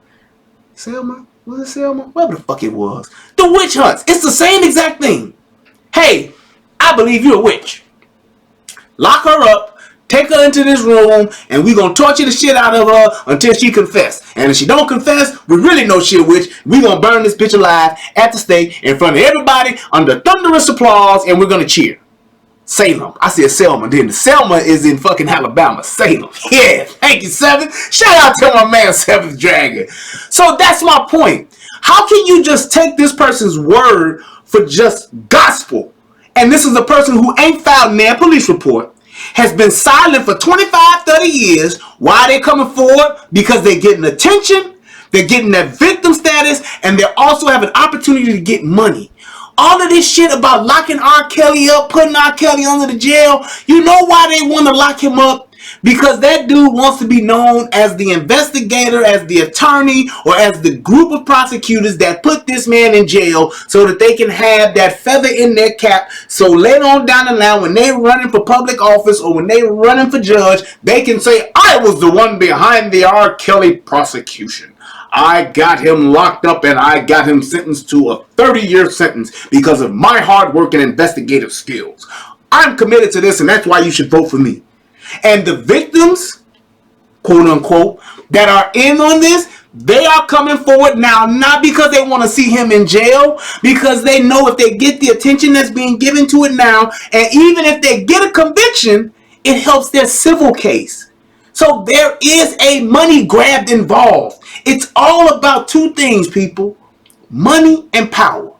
Selma? Was it Selma? Whatever the fuck it was. The witch hunts. It's the same exact thing. Hey, I believe you're a witch. Lock her up, take her into this room, and we gonna torture the shit out of her until she confess. And if she don't confess, we really know she a witch. We gonna burn this bitch alive at the stake in front of everybody under thunderous applause, and we're gonna cheer. Salem. I said Selma, didn't I? Selma is in fucking Alabama. Salem. Yeah. Thank you, Seven. Shout out to my man, Seventh Dragon. So that's my point. How can you just take this person's word for just gospel? And this is a person who ain't filed a police report, has been silent for 25, 30 years. Why are they coming forward? Because they're getting attention, they're getting that victim status, and they also have an opportunity to get money. All of this shit about locking R. Kelly up, putting R. Kelly under the jail, you know why they want to lock him up? Because that dude wants to be known as the investigator, as the attorney, or as the group of prosecutors that put this man in jail so that they can have that feather in their cap. So later on down the line, when they're running for public office or when they're running for judge, they can say, I was the one behind the R. Kelly prosecution. I got him locked up and I got him sentenced to a 30-year sentence because of my hard work and investigative skills. I'm committed to this, and that's why you should vote for me. And the victims, quote unquote, that are in on this, they are coming forward now, not because they want to see him in jail, because they know if they get the attention that's being given to it now, and even if they get a conviction, it helps their civil case. So there is a money grab involved. It's all about two things, people: money and power.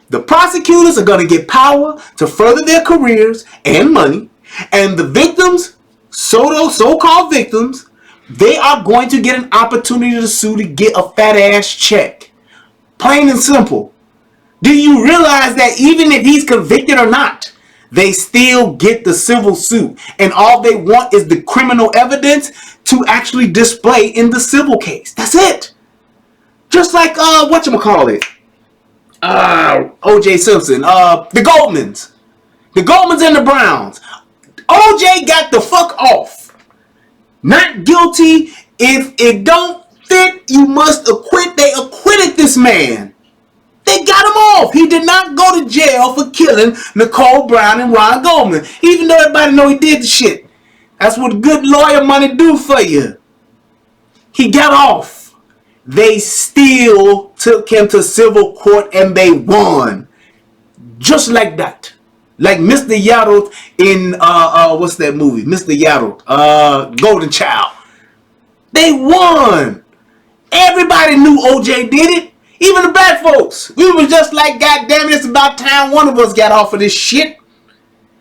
The prosecutors are going to get power to further their careers and money, and the victims, so-called victims, they are going to get an opportunity to sue to get a fat ass check. Plain and simple. Do you realize that even if he's convicted or not, they still get the civil suit, and all they want is the criminal evidence to actually display in the civil case. That's it. Just like whatchamacallit, O.J. Simpson, the Goldmans and the Browns. O.J. got the fuck off. Not guilty. If it don't fit, you must acquit. They acquitted this man. They got him off. He did not go to jail for killing Nicole Brown and Ron Goldman, even though everybody know he did the shit. That's what good lawyer money do for you. He got off. They still took him to civil court and they won. Just like that. Like Mr. Yarrow in, what's that movie? Mr. Yarrow, Golden Child. They won. Everybody knew OJ did it. Even the black folks. We was just like, God damn it, it's about time one of us got off of this shit.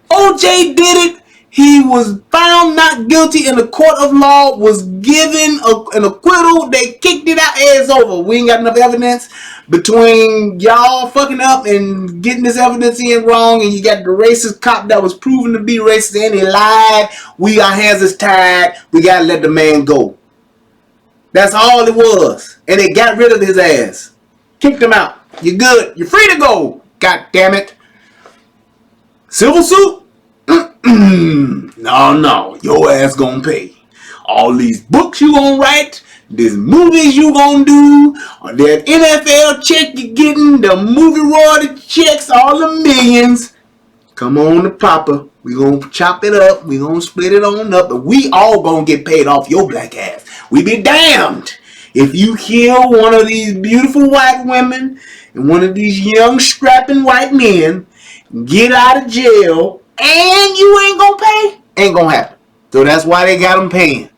OJ did it. He was found not guilty in the court of law, was given an acquittal. They kicked it out. It's over. We ain't got enough evidence between y'all fucking up and getting this evidence in wrong, and you got the racist cop that was proven to be racist and he lied. Our hands is tied. We gotta let the man go. That's all it was. And they got rid of his ass. Kicked him out. You're good. You're free to go. God damn it. Civil suit? No. Your ass gonna pay. All these books you gonna write, these movies you gonna do, or that NFL check you getting, the movie royalty checks, all the millions. Come on to Papa. We gonna chop it up. We gonna split it on up. But we all gonna get paid off your black ass. We be damned if you kill one of these beautiful white women and one of these young strapping white men, get out of jail, and you ain't gonna pay. Ain't gonna happen. So that's why they got them paying.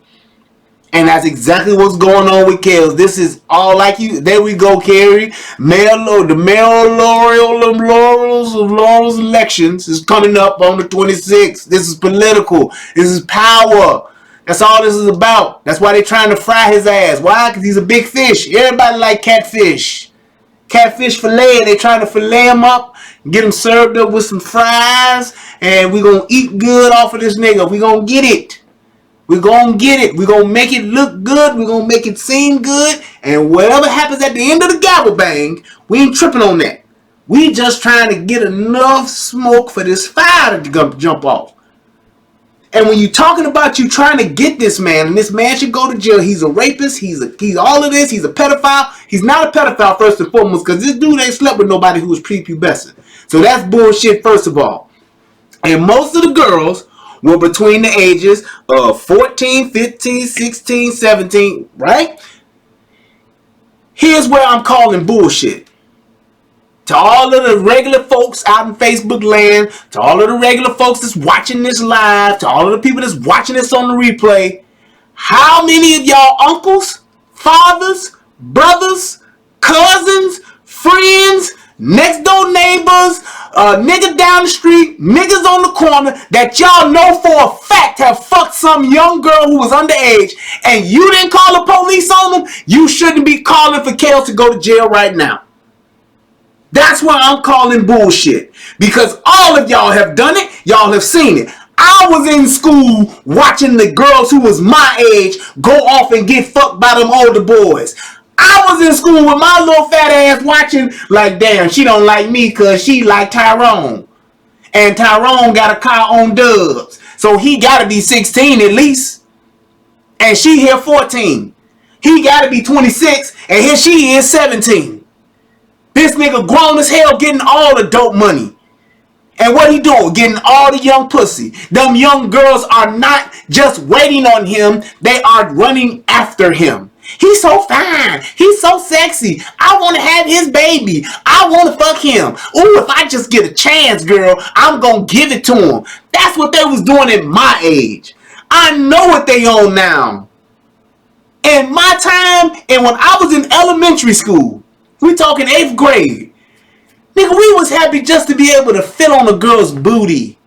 And that's exactly what's going on with Kels. This is all like you. There we go, Carrie. The Laurel's elections is coming up on the 26th. This is political. This is power. That's all this is about. That's why they're trying to fry his ass. Why? Because he's a big fish. Everybody like catfish. Catfish fillet. They trying to fillet him up, get him served up with some fries, and we going to eat good off of this nigga. We going to get it. We're going to get it. We're going to make it look good. We're going to make it seem good. And whatever happens at the end of the gavel bang, we ain't tripping on that. We just trying to get enough smoke for this fire to jump off. And when you're talking about you trying to get this man, and this man should go to jail, he's a rapist, he's all of this, he's a pedophile. He's not a pedophile first and foremost, because this dude ain't slept with nobody who was prepubescent. So that's bullshit first of all. And most of the girls were between the ages of 14, 15, 16, 17, right? Here's where I'm calling bullshit. To all of the regular folks out in Facebook land, to all of the regular folks that's watching this live, to all of the people that's watching this on the replay, how many of y'all uncles, fathers, brothers, cousins, friends, next door neighbors, nigga down the street, niggas on the corner that y'all know for a fact have fucked some young girl who was underage and you didn't call the police on them? You shouldn't be calling for Kale to go to jail right now. That's why I'm calling bullshit. Because all of y'all have done it. Y'all have seen it. I was in school watching the girls who was my age go off and get fucked by them older boys. I was in school with my little fat ass watching like, damn, she don't like me because she like Tyrone. And Tyrone got a car on dubs. So he got to be 16 at least. And she here 14. He got to be 26 and here she is 17. This nigga grown as hell getting all the dope money. And what he doing? Getting all the young pussy. Them young girls are not just waiting on him. They are running after him. He's so fine. He's so sexy. I want to have his baby. I want to fuck him. Ooh, if I just get a chance, girl, I'm going to give it to him. That's what they was doing at my age. I know what they on now. In my time, and when I was in elementary school, we talking 8th grade. Nigga, we was happy just to be able to fit on a girl's booty,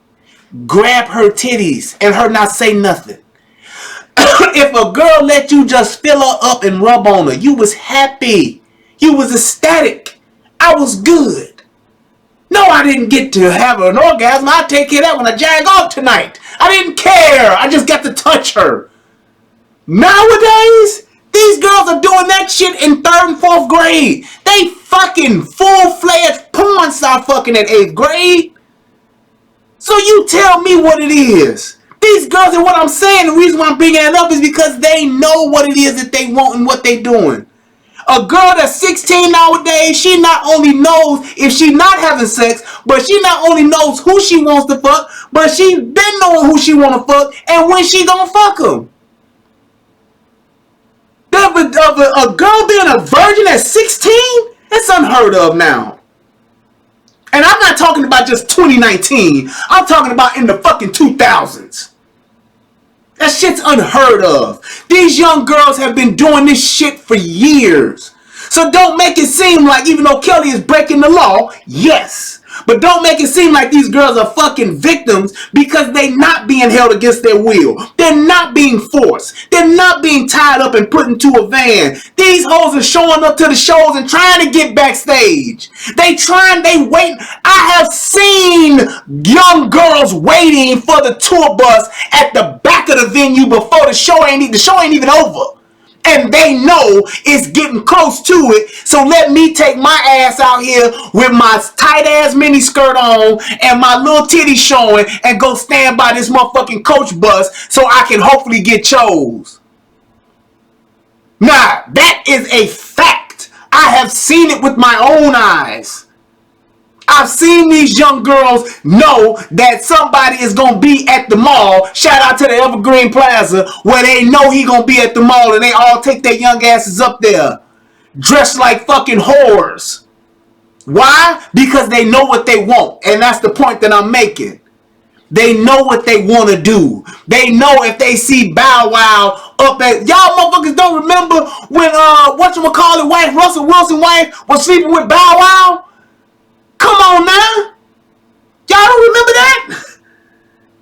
grab her titties, and her not say nothing. If a girl let you just fill her up and rub on her, you was happy. You was ecstatic. I was good. No, I didn't get to have an orgasm. I'll take care of that when I jag off tonight. I didn't care. I just got to touch her. Nowadays, these girls are doing that shit in 3rd and 4th grade. They fucking full-fledged porn star fucking at 8th grade. So you tell me what it is. These girls, and what I'm saying, the reason why I'm bringing it up is because they know what it is that they want and what they doing. A girl that's 16 nowadays, she not only knows if she not having sex, but she not only knows who she wants to fuck, but she been knowing who she want to fuck and when she gonna fuck them. A girl being a virgin at 16? It's unheard of now. And I'm not talking about just 2019. I'm talking about in the fucking 2000s. That shit's unheard of. These young girls have been doing this shit for years. So don't make it seem like, even though Kelly is breaking the law, yes. But don't make it seem like these girls are fucking victims because they're not being held against their will. They're not being forced. They're not being tied up and put into a van. These hoes are showing up to the shows and trying to get backstage. They wait. I have seen young girls waiting for the tour bus at the back of the venue before the show ain't even over. And they know it's getting close to it. So let me take my ass out here with my tight ass mini skirt on and my little titty showing and go stand by this motherfucking coach bus so I can hopefully get chose. Nah, that is a fact. I have seen it with my own eyes. I've seen these young girls know that somebody is going to be at the mall. Shout out to the Evergreen Plaza where they know he going to be at the mall and they all take their young asses up there. Dressed like fucking whores. Why? Because they know what they want. And that's the point that I'm making. They know what they want to do. They know if they see Bow Wow up at... Y'all motherfuckers don't remember when whatchamacallit wife, Russell Wilson wife, was sleeping with Bow Wow? Come on now. Y'all don't remember that?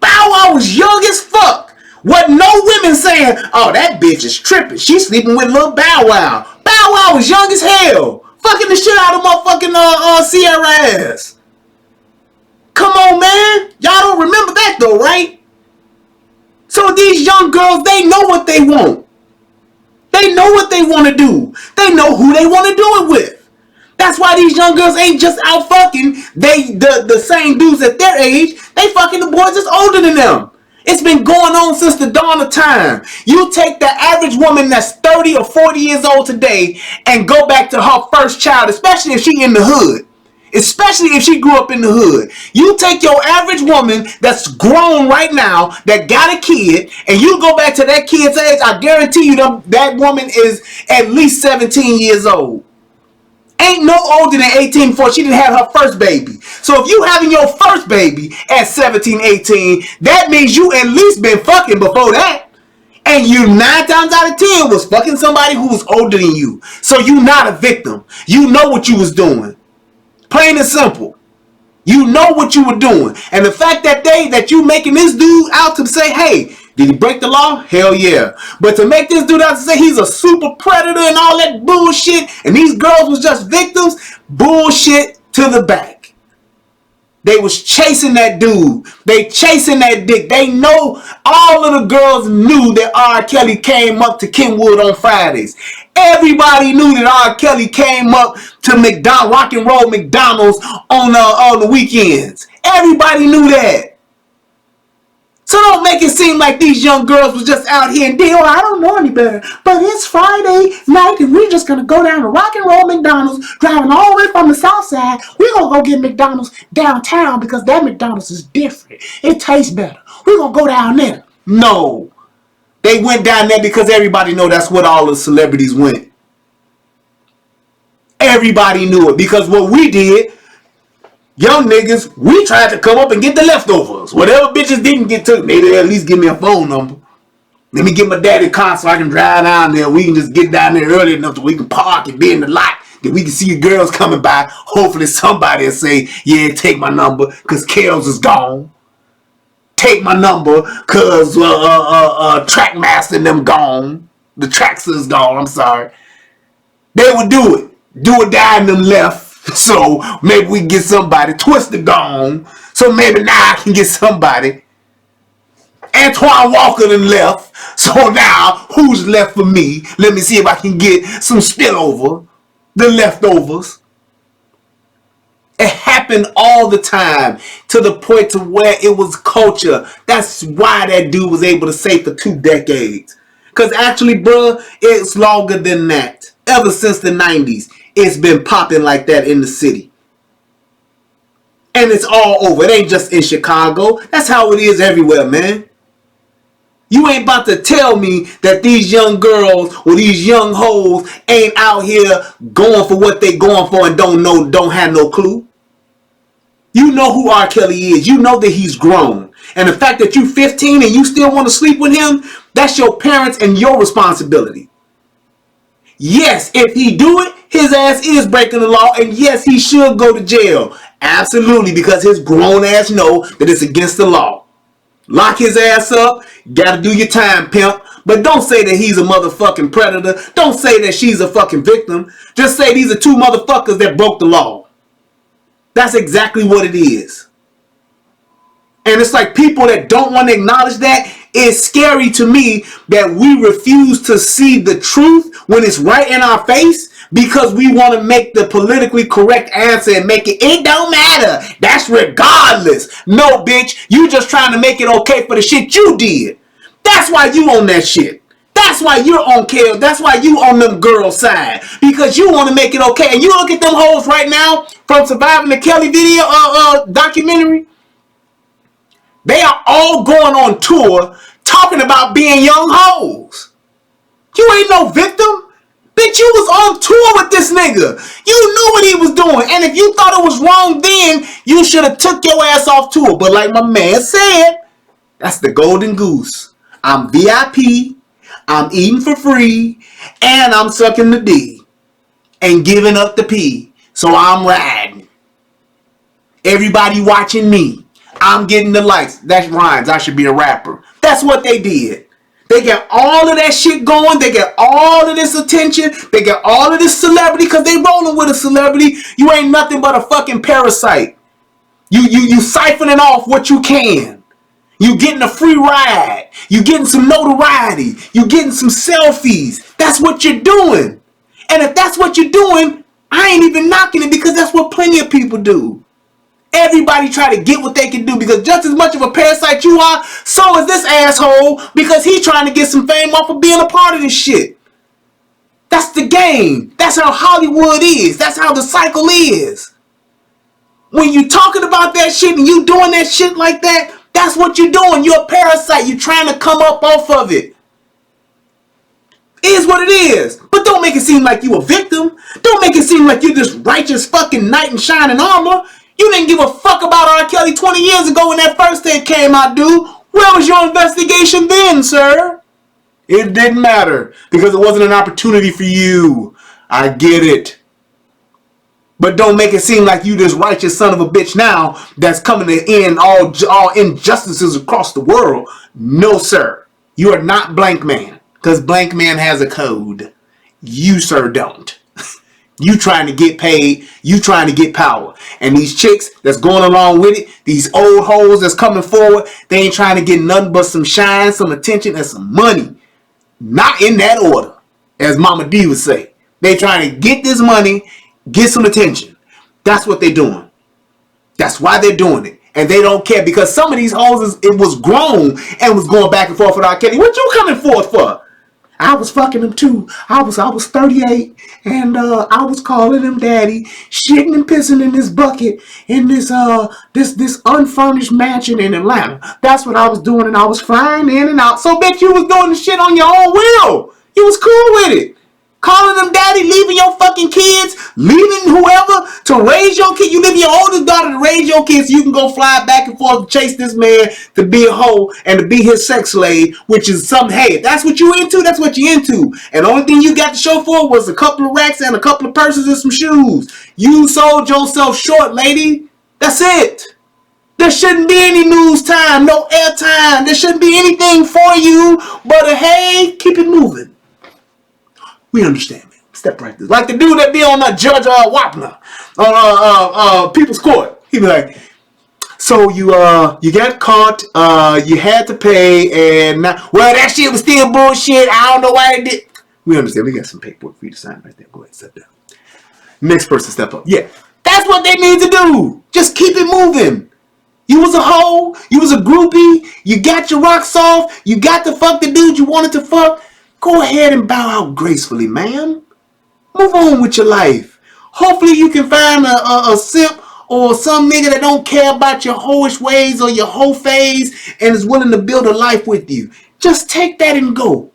Bow Wow was young as fuck. Wasn't no women saying, oh, that bitch is tripping. She's sleeping with little Bow Wow. Bow Wow was young as hell. Fucking the shit out of motherfucking Sierra ass. Come on, man. Y'all don't remember that though, right? So these young girls, they know what they want. They know what they want to do. They know who they want to do it with. That's why these young girls ain't just out fucking the same dudes at their age. They fucking the boys that's older than them. It's been going on since the dawn of time. You take the average woman that's 30 or 40 years old today and go back to her first child, especially if she in the hood. Especially if she grew up in the hood. You take your average woman that's grown right now, that got a kid, and you go back to that kid's age, I guarantee you that woman is at least 17 years old. Ain't no older than 18 before she didn't have her first baby. So if you having your first baby at 17, 18, that means you at least been fucking before that. And you 9 times out of 10 was fucking somebody who was older than you. So you not a victim. You know what you was doing. Plain and simple. You know what you were doing. And the fact that you making this dude out to say, hey, did he break the law? Hell yeah. But to make this dude out to say he's a super predator and all that bullshit, and these girls was just victims, bullshit to the back. They was chasing that dude. They chasing that dick. They know, all of the girls knew that R. Kelly came up to Kenwood on Fridays. Everybody knew that R. Kelly came up to Rock and Roll McDonald's on the weekends. Everybody knew that. So don't make it seem like these young girls was just out here and I don't know any better. But it's Friday night and we're just going to go down to Rock and Roll McDonald's, driving all the way from the south side. We're going to go get McDonald's downtown because that McDonald's is different. It tastes better. We're going to go down there. No. They went down there because everybody know that's what all the celebrities went. Everybody knew it because what we did, young niggas, we tried to come up and get the leftovers. Whatever bitches didn't get to, maybe at least give me a phone number. Let me get my daddy a car so I can drive down there. We can just get down there early enough so we can park and be in the lot. That we can see the girls coming by. Hopefully somebody will say, yeah, take my number because Kels is gone. Take my number because Trackmaster and them gone. The Traxxer's gone, I'm sorry. They would do it. Do it down them left. So maybe we can get somebody. Twister gone. So maybe now I can get somebody. Antoine Walker done left. So now who's left for me? Let me see if I can get some spillover. The leftovers. It happened all the time to the point to where it was culture. That's why that dude was able to say for 2 decades. Because actually, bruh, it's longer than that. Ever since the 90s, it's been popping like that in the city. And it's all over. It ain't just in Chicago. That's how it is everywhere, man. You ain't about to tell me that these young girls or these young hoes ain't out here going for what they going for and don't have no clue. You know who R. Kelly is. You know that he's grown. And the fact that you 15 and you still want to sleep with him, that's your parents and your responsibility. Yes, if he do it, his ass is breaking the law, and yes, he should go to jail. Absolutely, because his grown ass know that it's against the law. Lock his ass up, gotta do your time, pimp. But don't say that he's a motherfucking predator. Don't say that she's a fucking victim. Just say these are 2 motherfuckers that broke the law. That's exactly what it is. And it's like people that don't want to acknowledge that. It's scary to me that we refuse to see the truth when it's right in our face because we want to make the politically correct answer and make it don't matter. That's regardless. No, bitch. You just trying to make it okay for the shit you did. That's why you on that shit. That's why you're on Kel. That's why you on them girls' side. Because you want to make it okay. And you look at them hoes right now from Surviving the Kelly video documentary. They are all going on tour talking about being young hoes. You ain't no victim. Bitch, you was on tour with this nigga. You knew what he was doing. And if you thought it was wrong then, you should have took your ass off tour. But like my man said, that's the golden goose. I'm VIP. I'm eating for free. And I'm sucking the D. And giving up the P. So I'm riding. Everybody watching me. I'm getting the likes. That rhymes. I should be a rapper. That's what they did. They got all of that shit going. They got all of this attention. They got all of this celebrity because they rolling with a celebrity. You ain't nothing but a fucking parasite. You siphoning off what you can. You getting a free ride. You getting some notoriety. You getting some selfies. That's what you're doing. And if that's what you're doing, I ain't even knocking it, because that's what plenty of people do. Everybody try to get what they can do, because just as much of a parasite you are, so is this asshole, because he trying to get some fame off of being a part of this shit. That's the game. That's how Hollywood is. That's how the cycle is. When you talking about that shit and you doing that shit like that, that's what you're doing. You're a parasite. You're trying to come up off of it. It is what it is. But don't make it seem like you a victim. Don't make it seem like you're this righteous fucking knight in shining armor. You didn't give a fuck about R. Kelly 20 years ago when that first thing came out, dude. Where was your investigation then, sir? It didn't matter, because it wasn't an opportunity for you. I get it. But don't make it seem like you this righteous son of a bitch now that's coming to end all injustices across the world. No, sir. You are not Blank Man, because Blank Man has a code. You, sir, don't. You trying to get paid. You trying to get power. And these chicks that's going along with it, these old hoes that's coming forward, they ain't trying to get nothing but some shine, some attention, and some money. Not in that order, as Mama D would say. They trying to get this money, get some attention. That's what they're doing. That's why they're doing it. And they don't care, because some of these hoes, it was grown and was going back and forth with R. Kelly. What you coming forth for? I was fucking him too. I was 38, and I was calling him daddy, shitting and pissing in this bucket in this unfurnished mansion in Atlanta. That's what I was doing, and I was flying in and out. So bitch, you was doing the shit on your own will. You was cool with it. Calling them daddy, leaving your fucking kids, leaving whoever to raise your kid. You leaving your oldest daughter to raise your kids so you can go fly back and forth and chase this man to be a hoe and to be his sex slave, which is some, hey, if that's what you into, that's what you into. And the only thing you got to show for was a couple of racks and a couple of purses and some shoes. You sold yourself short, lady. That's it. There shouldn't be any news time, no air time. There shouldn't be anything for you but a hey, keep it moving. We understand, man. Step right there. Like the dude that be on Judge Wapner on People's Court. He be like, so you got caught, you had to pay, and now, well, that shit was still bullshit. I don't know why it did. We understand. We got some paperwork for you to sign right there. Go ahead, step down. Next person, step up. Yeah, that's what they need to do. Just keep it moving. You was a hoe. You was a groupie. You got your rocks off. You got to fuck the dude you wanted to fuck. Go ahead and bow out gracefully, ma'am. Move on with your life. Hopefully you can find a simp or some nigga that don't care about your hoish ways or your hoe phase and is willing to build a life with you. Just take that and go.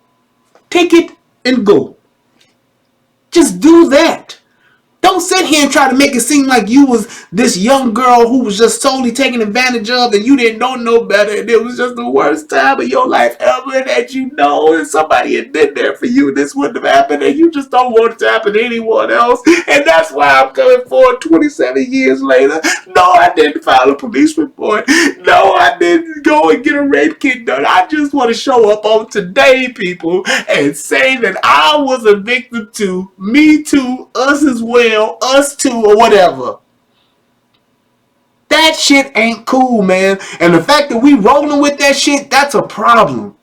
Take it and go. Just do that. Don't sit here and try to make it seem like you was this young girl who was just totally taken advantage of and you didn't know no better and it was just the worst time of your life ever, and that you know and somebody had been there for you and this wouldn't have happened and you just don't want it to happen to anyone else, and that's why I'm coming forward 27 years later. No, I didn't file a police report. No, I didn't go and get a rape kit done. I just want to show up on Today, people, and say that I was a victim too. Me too. Us as well. Us too, or whatever. That shit ain't cool, man. And the fact that we rolling with that shit, that's a problem.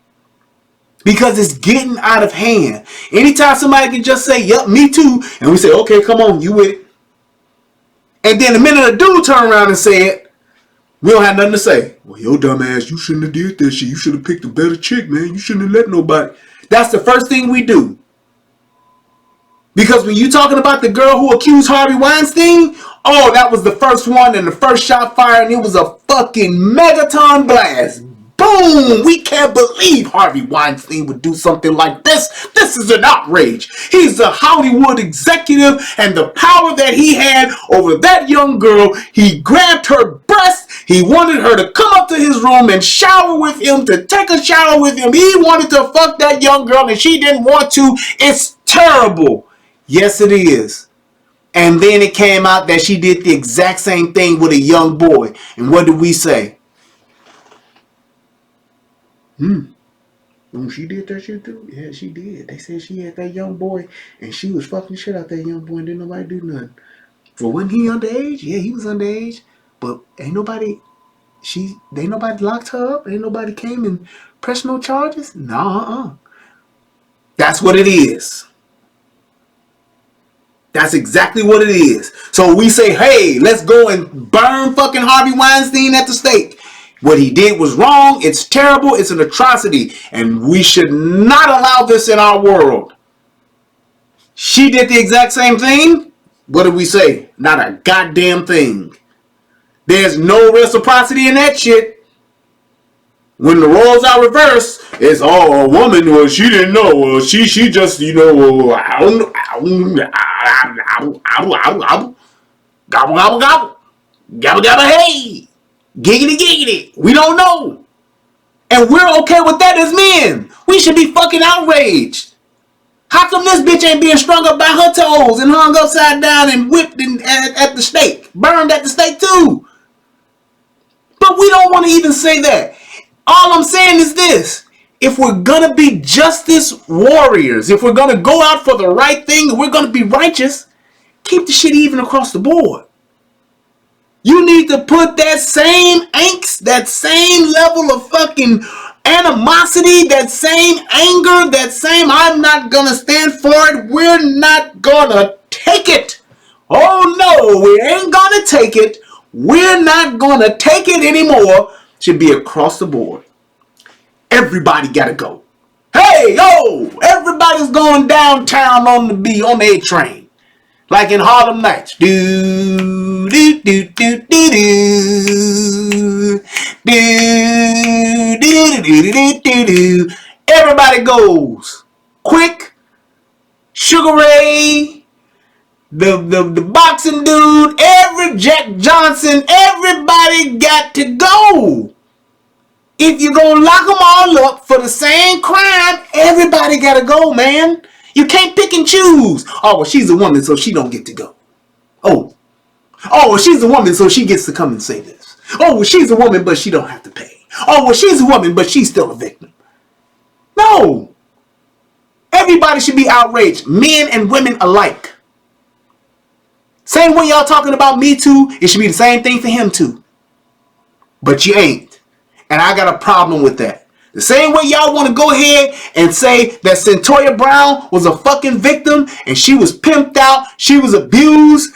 Because it's getting out of hand. Anytime somebody can just say, yup, me too, and we say, okay, come on, you with it. And then the minute a dude turn around and say it, we don't have nothing to say. Well, yo, dumbass, you shouldn't have did that shit. You should have picked a better chick, man. You shouldn't have let nobody. That's the first thing we do. Because when you talking about the girl who accused Harvey Weinstein, oh, that was the first one and the first shot fired, and it was a fucking megaton blast. Boom! We can't believe Harvey Weinstein would do something like this. This is an outrage. He's a Hollywood executive, and the power that he had over that young girl, he grabbed her breast. He wanted her to come up to his room and shower with him, to take a shower with him. He wanted to fuck that young girl, and she didn't want to. It's terrible. Yes, it is. And then it came out that she did the exact same thing with a young boy. And what did we say? Oh, she did that shit too? Yeah, she did. They said she had that young boy and she was fucking shit out that young boy and didn't nobody do nothing. For when he underage? Yeah, he was underage. But ain't nobody... Ain't nobody locked her up. Ain't nobody came and pressed no charges. No, That's what it is. That's exactly what it is. So we say, hey, let's go and burn fucking Harvey Weinstein at the stake. What he did was wrong. It's terrible. It's an atrocity. And we should not allow this in our world. She did the exact same thing. What did we say? Not a goddamn thing. There's no reciprocity in that shit. When the roles are reversed, it's a woman. Well, she didn't know. Well, she just, gobble gobble gobble, gobble gobble. Hey, giggity giggity. We don't know, and we're okay with that as men. We should be fucking outraged. How come this bitch ain't being strung up by her toes and hung upside down and whipped at the stake, burned at the stake too? But we don't want to even say that. All I'm saying is this. If we're going to be justice warriors, if we're going to go out for the right thing, and we're going to be righteous, keep the shit even across the board. You need to put that same angst, that same level of fucking animosity, that same anger, that same I'm not going to stand for it, we're not going to take it. Oh no, we ain't going to take it. We're not going to take it anymore. Should be across the board. Everybody gotta go. Hey, yo, everybody's going downtown on the A train, like in Harlem Nights. Do do do do do do do do do do do do. Everybody goes. Quick, Sugar Ray, the boxing dude, Jack Johnson, everybody got to go. If you're going to lock them all up for the same crime, everybody got to go, man. You can't pick and choose. Oh, well, she's a woman, so she don't get to go. Oh, well, she's a woman, so she gets to come and say this. Oh, well, she's a woman, but she don't have to pay. Oh, well, she's a woman, but she's still a victim. No. Everybody should be outraged, men and women alike. Same way y'all talking about Me Too, it should be the same thing for him too. But you ain't. And I got a problem with that. The same way y'all want to go ahead and say that Cyntoia Brown was a fucking victim and she was pimped out, she was abused.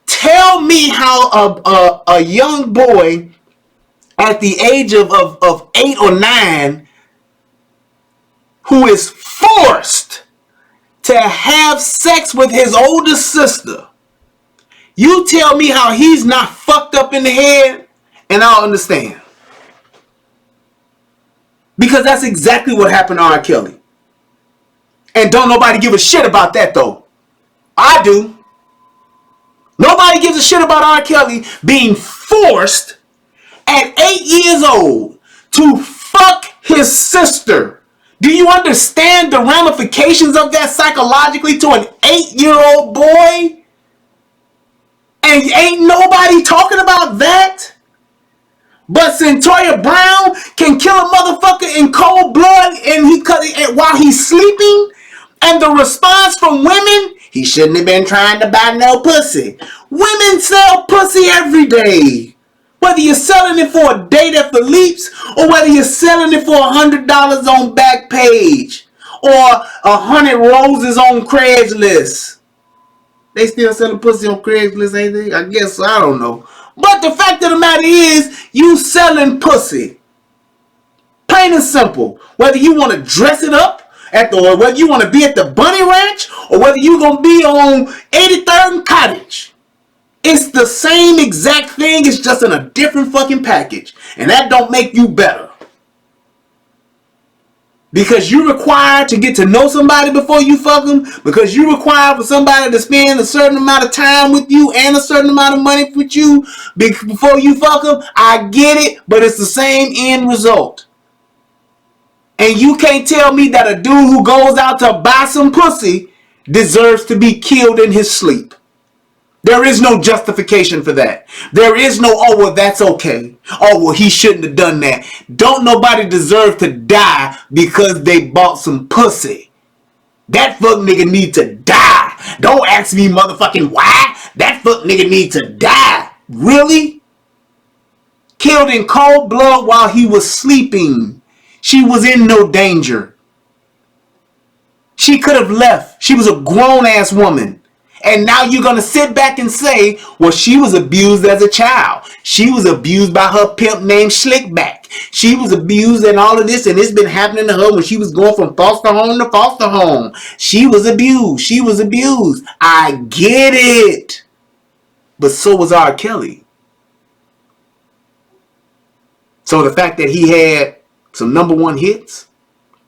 Tell me how a young boy at the age of 8 or 9 who is forced to have sex with his older sister, you tell me how he's not fucked up in the head, and I'll understand. Because that's exactly what happened to R. Kelly. And don't nobody give a shit about that though. I do. Nobody gives a shit about R. Kelly being forced at 8 years old to fuck his sister. Do you understand the ramifications of that psychologically to an 8-year-old boy? And ain't nobody talking about that? But Cyntoia Brown can kill a motherfucker in cold blood and while he's sleeping? And the response from women, he shouldn't have been trying to buy no pussy. Women sell pussy every day. Whether you're selling it for a date at Philippe's or whether you're selling it for $100 on Backpage or 100 roses on Craigslist. They still selling pussy on Craigslist, ain't they? I guess, I don't know. But the fact of the matter is, you selling pussy. Plain and simple. Whether you want to dress it up, or whether you want to be at the Bunny Ranch, or whether you're going to be on 83rd and Cottage. It's the same exact thing, it's just in a different fucking package. And that don't make you better. Because you're required to get to know somebody before you fuck them. Because you're required for somebody to spend a certain amount of time with you and a certain amount of money with you before you fuck them. I get it, but it's the same end result. And you can't tell me that a dude who goes out to buy some pussy deserves to be killed in his sleep. There is no justification for that. There is no, oh, well, that's okay. Oh, well, he shouldn't have done that. Don't nobody deserve to die because they bought some pussy. That fuck nigga need to die. Don't ask me motherfucking why. That fuck nigga need to die. Really? Killed in cold blood while he was sleeping. She was in no danger. She could have left. She was a grown-ass woman. And now you're going to sit back and say, well, she was abused as a child. She was abused by her pimp named Slickback. She was abused and all of this, and it's been happening to her when she was going from foster home to foster home. She was abused. She was abused. I get it. But so was R. Kelly. So the fact that he had some #1 hits,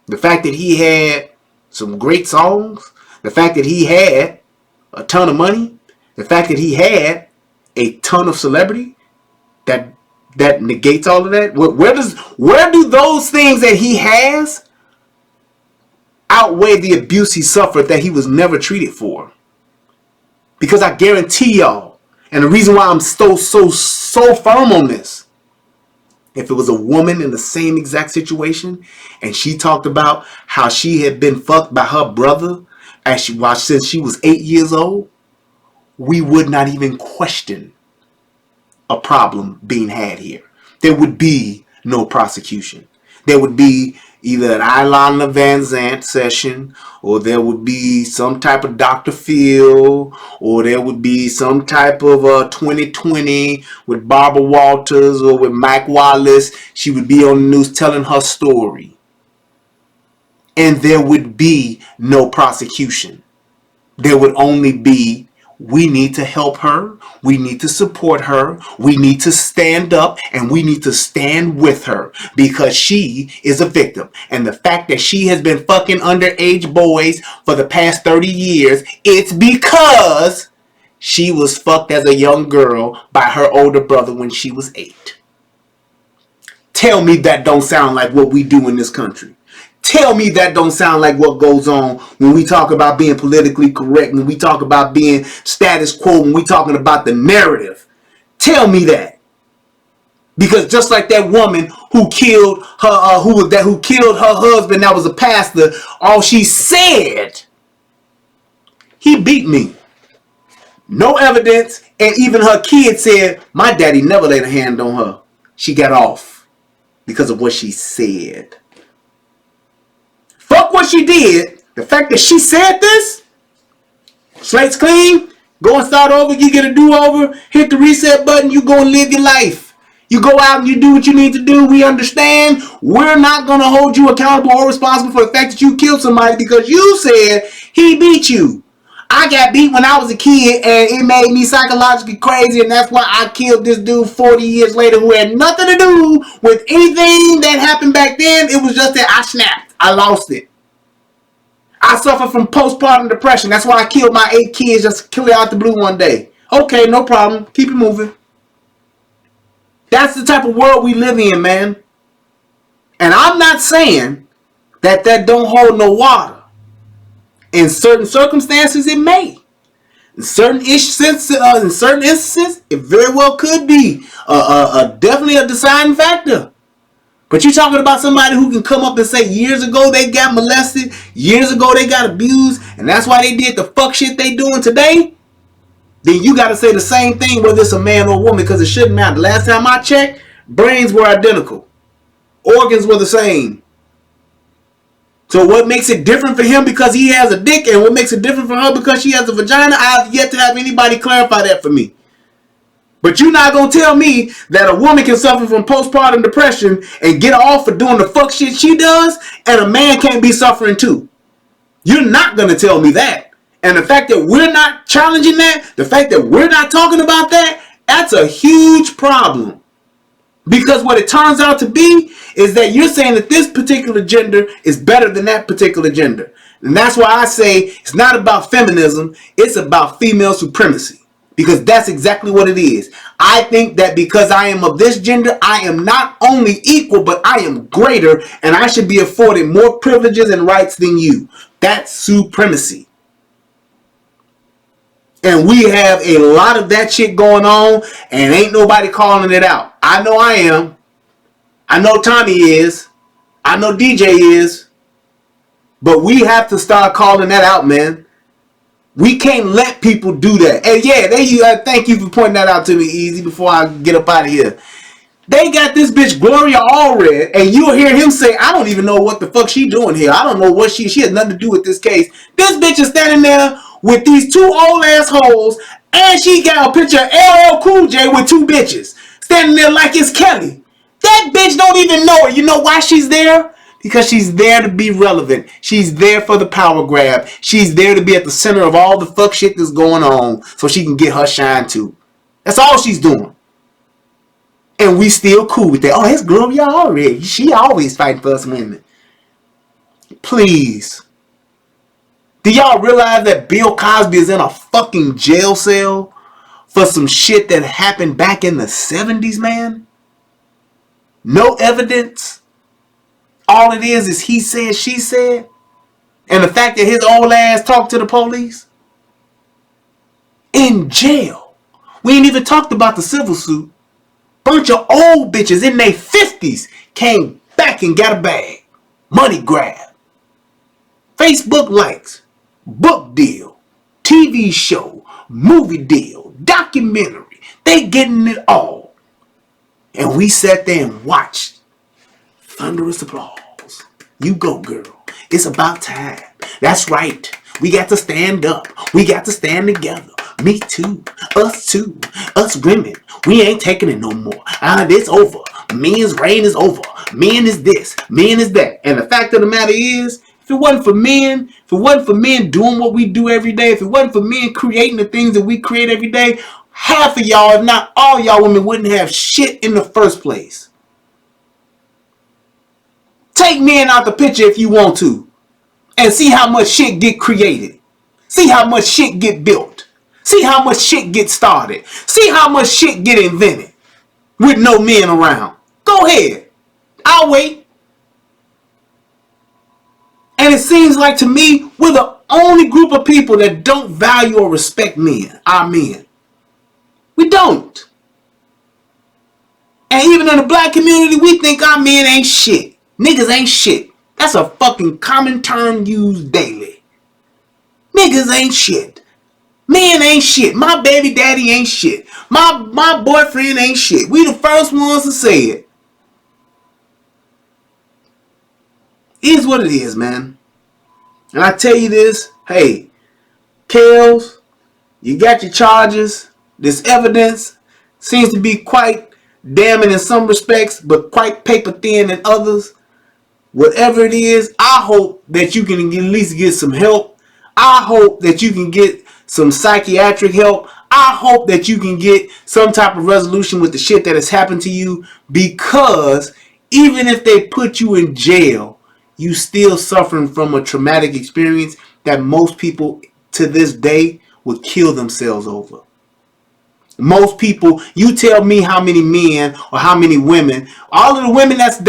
the fact that he had some great songs, the fact that he had a ton of money, the fact that he had a ton of celebrity, that negates all of that. Where do those things that he has outweigh the abuse he suffered that he was never treated for? Because I guarantee y'all, and the reason why I'm so firm on this, if it was a woman in the same exact situation and she talked about how she had been fucked by her brother since she was 8 years old, we would not even question a problem being had here. There would be no prosecution. There would be either an Iyanla Vanzant session, or there would be some type of Dr. Phil, or there would be some type of 2020 with Barbara Walters or with Mike Wallace. She would be on the news telling her story. And there would be no prosecution. There would only be, we need to help her, we need to support her, we need to stand up, and we need to stand with her because she is a victim. And the fact that she has been fucking underage boys for the past 30 years, it's because she was fucked as a young girl by her older brother when she was 8. Tell me that don't sound like what we do in this country. Tell me that don't sound like what goes on when we talk about being politically correct, when we talk about being status quo, when we talking about the narrative. Tell me that. Because just like that woman who killed her, who killed her husband that was a pastor, all she said, he beat me. No evidence, and even her kid said, my daddy never laid a hand on her. She got off because of what she said. Fuck what she did. The fact that she said this, slate's clean, go and start over, you get a do-over, hit the reset button, you go and live your life. You go out and you do what you need to do. We understand. We're not going to hold you accountable or responsible for the fact that you killed somebody because you said he beat you. I got beat when I was a kid and it made me psychologically crazy, and that's why I killed this dude 40 years later who had nothing to do with anything that happened back then. It was just that I snapped. I lost it. I suffer from postpartum depression. That's why I killed my 8 kids just to kill it out the blue one day. Okay, no problem. Keep it moving. That's the type of world we live in, man. And I'm not saying that don't hold no water. In certain circumstances, it may. In certain instances, it very well could be definitely a deciding factor. But you're talking about somebody who can come up and say years ago they got molested, years ago they got abused, and that's why they did the fuck shit they doing today? Then you got to say the same thing whether it's a man or a woman, because it shouldn't matter. Last time I checked, brains were identical. Organs were the same. So what makes it different for him because he has a dick, and what makes it different for her because she has a vagina? I have yet to have anybody clarify that for me. But you're not going to tell me that a woman can suffer from postpartum depression and get off for doing the fuck shit she does, and a man can't be suffering too. You're not going to tell me that. And the fact that we're not challenging that, the fact that we're not talking about that, that's a huge problem. Because what it turns out to be is that you're saying that this particular gender is better than that particular gender. And that's why I say it's not about feminism, it's about female supremacy. Because that's exactly what it is. I think that because I am of this gender, I am not only equal, but I am greater, and I should be afforded more privileges and rights than you. That's supremacy. And we have a lot of that shit going on, and ain't nobody calling it out. I know I am. I know Tommy is. I know DJ is. But we have to start calling that out, man. We can't let people do that. And yeah, thank you for pointing that out to me, Easy, before I get up out of here. They got this bitch Gloria Allred, and you'll hear him say, I don't even know what the fuck she doing here. I don't know what she has nothing to do with this case. This bitch is standing there with these two old assholes, and she got a picture of LL Cool J with two bitches standing there like it's Kelly. That bitch don't even know it. You know why she's there? Because she's there to be relevant. She's there for the power grab. She's there to be at the center of all the fuck shit that's going on so she can get her shine too. That's all she's doing. And we still cool with that. Oh, it's Gloria already. She always fighting for us women. Please. Do y'all realize that Bill Cosby is in a fucking jail cell for some shit that happened back in the 70s, man? No evidence. All it is he said, she said. And the fact that his old ass talked to the police. In jail. We ain't even talked about the civil suit. Bunch of old bitches in their 50s came back and got a bag. Money grab. Facebook likes. Book deal. TV show. Movie deal. Documentary. They getting it all. And we sat there and watched. Thunderous applause. You go, girl. It's about time. That's right. We got to stand up. We got to stand together. Me too. Us too. Us women. We ain't taking it no more. It's over. Men's reign is over. Men is this. Men is that. And the fact of the matter is, if it wasn't for men, doing what we do every day, if it wasn't for men creating the things that we create every day, half of y'all, if not all y'all women, wouldn't have shit in the first place. Take men out the picture if you want to. And see how much shit get created. See how much shit get built. See how much shit get started. See how much shit get invented. With no men around. Go ahead. I'll wait. And it seems like to me, we're the only group of people that don't value or respect men. Our men. We don't. And even in the black community, we think our men ain't shit. Niggas ain't shit. That's a fucking common term used daily. Niggas ain't shit. Men ain't shit. My baby daddy ain't shit. My boyfriend ain't shit. We the first ones to say it. It is what it is, man. And I tell you this, hey, Kels, you got your charges. This evidence seems to be quite damning in some respects, but quite paper thin in others. Whatever it is, I hope that you can at least get some help. I hope that you can get some psychiatric help. I hope that you can get some type of resolution with the shit that has happened to you, because even if they put you in jail, you still suffering from a traumatic experience that most people to this day would kill themselves over. Most people, you tell me how many men or how many women, all of the women that's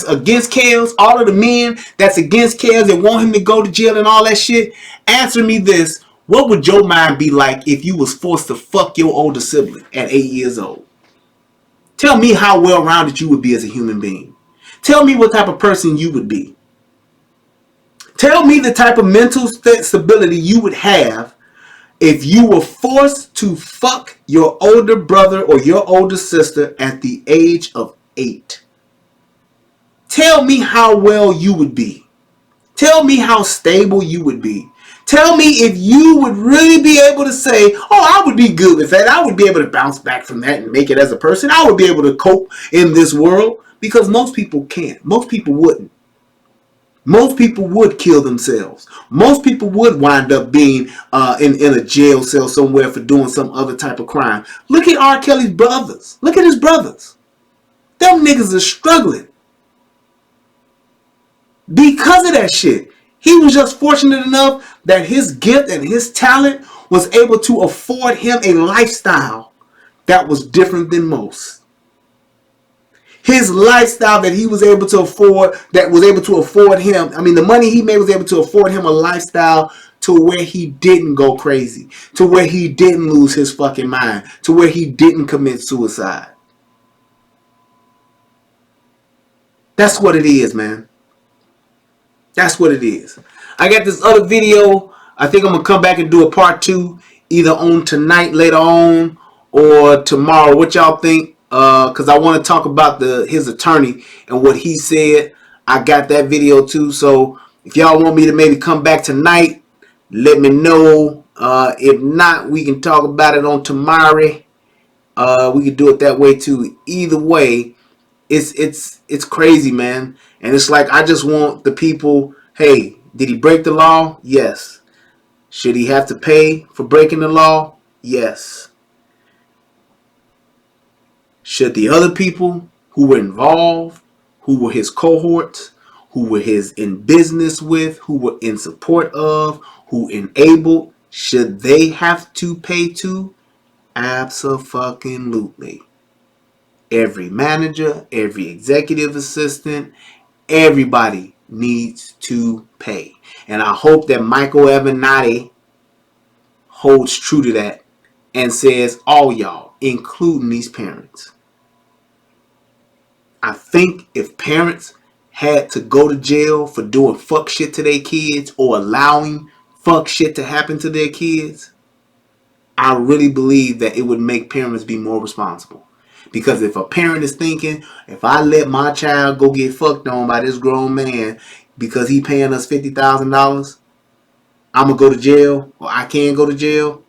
against Kels, all of the men that's against Kels that want him to go to jail and all that shit, answer me this. What would your mind be like if you was forced to fuck your older sibling at 8 years old? Tell me how well-rounded you would be as a human being. Tell me what type of person you would be. Tell me the type of mental stability you would have if you were forced to fuck your older brother or your older sister at the age of 8. Tell me how well you would be. Tell me how stable you would be. Tell me if you would really be able to say, oh, I would be good with that. I would be able to bounce back from that and make it as a person. I would be able to cope in this world, because most people can't. Most people wouldn't. Most people would kill themselves. Most people would wind up being in a jail cell somewhere for doing some other type of crime. Look at R. Kelly's brothers. Look at his brothers. Them niggas are struggling because of that shit. He was just fortunate enough that his gift and his talent was able to afford him a lifestyle that was different than most. His lifestyle that he was able to afford, that was able to afford him, I mean, the money he made was able to afford him a lifestyle to where he didn't go crazy, to where he didn't lose his fucking mind, to where he didn't commit suicide. That's what it is, man. That's what it is. I got this other video. I think I'm going to come back and do a part 2 either on tonight later on or tomorrow. What y'all think? because I want to talk about his attorney and what he said. I got that video too. So if y'all want me to maybe come back tonight, let me know. If not, we can talk about it on tomorrow. We could do it that way too. Either way, it's crazy, man. And it's like, I just want the people, hey, did he break the law? Yes. Should he have to pay for breaking the law? Yes. Should the other people who were involved, who were his cohorts, who were his in business with, who were in support of, who enabled, should they have to pay too? Abso-fucking-lutely. Every manager, every executive assistant, everybody needs to pay. And I hope that Michael Avenatti holds true to that and says, all y'all, including these parents. I think if parents had to go to jail for doing fuck shit to their kids or allowing fuck shit to happen to their kids, I really believe that it would make parents be more responsible. Because if a parent is thinking, if I let my child go get fucked on by this grown man because he paying us $50,000, I'm going to go to jail, or I can't go to jail,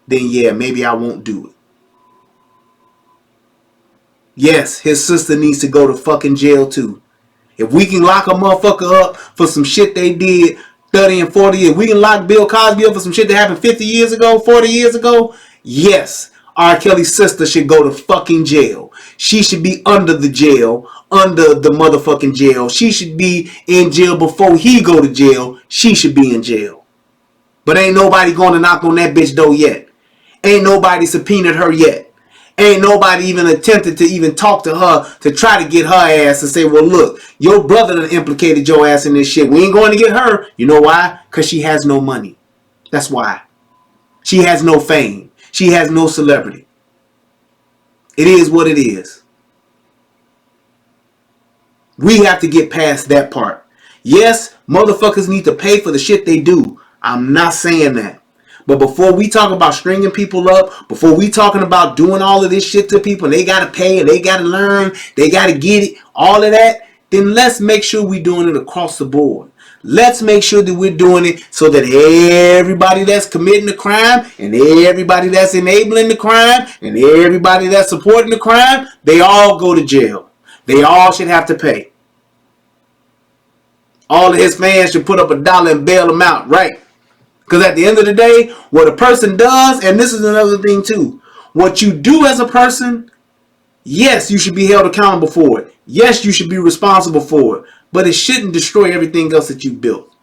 then yeah, maybe I won't do it. Yes, his sister needs to go to fucking jail too. If we can lock a motherfucker up for some shit they did 30 and 40 years, we can lock Bill Cosby up for some shit that happened 50 years ago, 40 years ago. Yes, R. Kelly's sister should go to fucking jail. She should be under the jail, under the motherfucking jail. She should be in jail before he go to jail. She should be in jail. But ain't nobody going to knock on that bitch door yet. Ain't nobody subpoenaed her yet. Ain't nobody even attempted to even talk to her to try to get her ass to say, well, look, your brother done implicated your ass in this shit. We ain't going to get her. You know why? Because she has no money. That's why. She has no fame. She has no celebrity. It is what it is. We have to get past that part. Yes, motherfuckers need to pay for the shit they do. I'm not saying that. But before we talk about stringing people up, before we talking about doing all of this shit to people, and they got to pay and they got to learn, they got to get it, all of that, then let's make sure we're doing it across the board. Let's make sure that we're doing it so that everybody that's committing the crime and everybody that's enabling the crime and everybody that's supporting the crime, they all go to jail. They all should have to pay. All of his fans should put up $1 and bail him out, right? Because at the end of the day, what a person does, and this is another thing too, what you do as a person, yes, you should be held accountable for it. Yes, you should be responsible for it. But it shouldn't destroy everything else that you built.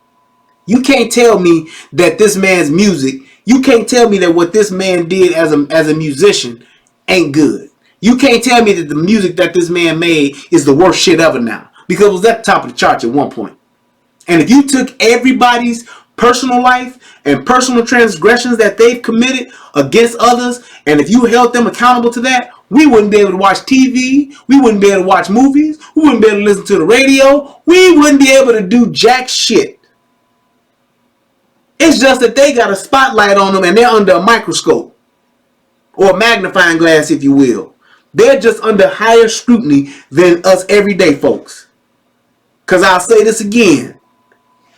You can't tell me that this man's music, you can't tell me that what this man did as a musician ain't good. You can't tell me that the music that this man made is the worst shit ever now. Because it was at the top of the charts at one point. And if you took everybody's personal life and personal transgressions that they've committed against others, and if you held them accountable to that, we wouldn't be able to watch TV, we wouldn't be able to watch movies, we wouldn't be able to listen to the radio, we wouldn't be able to do jack shit. It's just that they got a spotlight on them and they're under a microscope, or a magnifying glass if you will. They're just under higher scrutiny than us everyday folks. Because I'll say this again,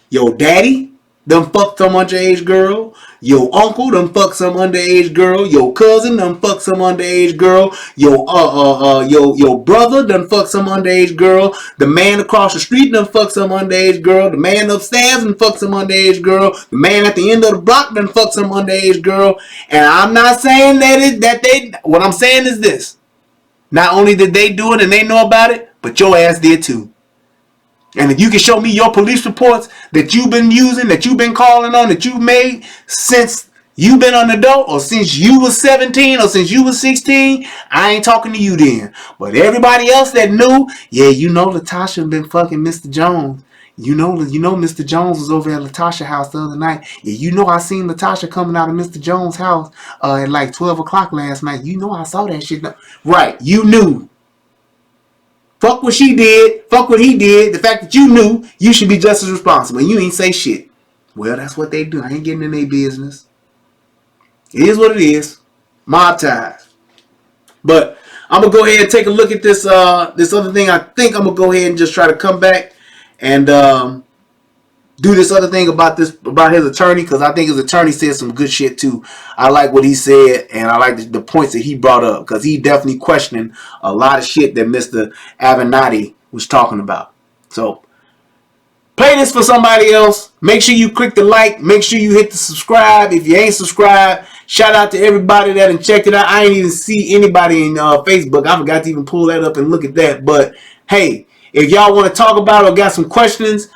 your daddy done fucked some underage girl. Your uncle done fucked some underage girl. Your cousin done fucked some underage girl. Your brother done fucked some underage girl. The man across the street done fucked some underage girl. The man upstairs done fucked some underage girl. The man at the end of the block done fucked some underage girl. And I'm not saying what I'm saying is this. Not only did they do it and they know about it, but your ass did too. And if you can show me your police reports that you've been using, that you've been calling on, that you've made since you've been an adult, or since you was 17, or since you was 16, I ain't talking to you then. But everybody else that knew, yeah, you know Latasha been fucking Mr. Jones. You know Mr. Jones was over at Latasha's house the other night. Yeah, you know I seen Latasha coming out of Mr. Jones' house at like 12 o'clock last night. You know I saw that shit. Right, you knew. Fuck what she did. Fuck what he did. The fact that you knew, you should be just as responsible. You ain't say shit. Well, that's what they do. I ain't getting in their business. It is what it is. Mob ties. But I'm gonna go ahead and take a look at this this other thing. I think I'm gonna go ahead and just try to come back and do this other thing about his attorney, because I think his attorney said some good shit too. I like what he said, and I like the points that he brought up, because he definitely questioning a lot of shit that Mr. Avenatti was talking about. So play this for somebody else. Make sure you click the like. Make sure you hit the subscribe. If you ain't subscribed, shout out to everybody that done checked it out. I ain't even see anybody in Facebook. I forgot to even pull that up and look at that. But hey, if y'all want to talk about it or got some questions,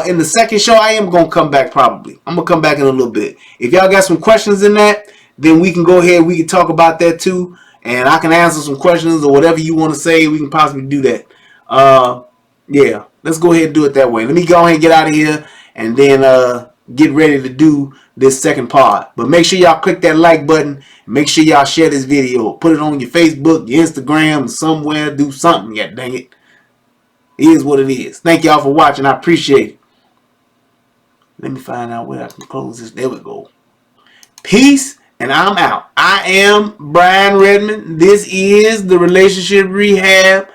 in the second show, I am going to come back probably. I'm going to come back in a little bit. If y'all got some questions in that, then we can go ahead. We can talk about that too. And I can answer some questions or whatever you want to say. We can possibly do that. Yeah, let's go ahead and do it that way. Let me go ahead and get out of here and then get ready to do this second part. But make sure y'all click that like button. Make sure y'all share this video. Put it on your Facebook, your Instagram, somewhere. Do something. Yeah, dang it. It is what it is. Thank y'all for watching. I appreciate it. Let me find out where I can close this. There we go. Peace, and I'm out. I am Brian Redmond. This is the Relationship Rehab.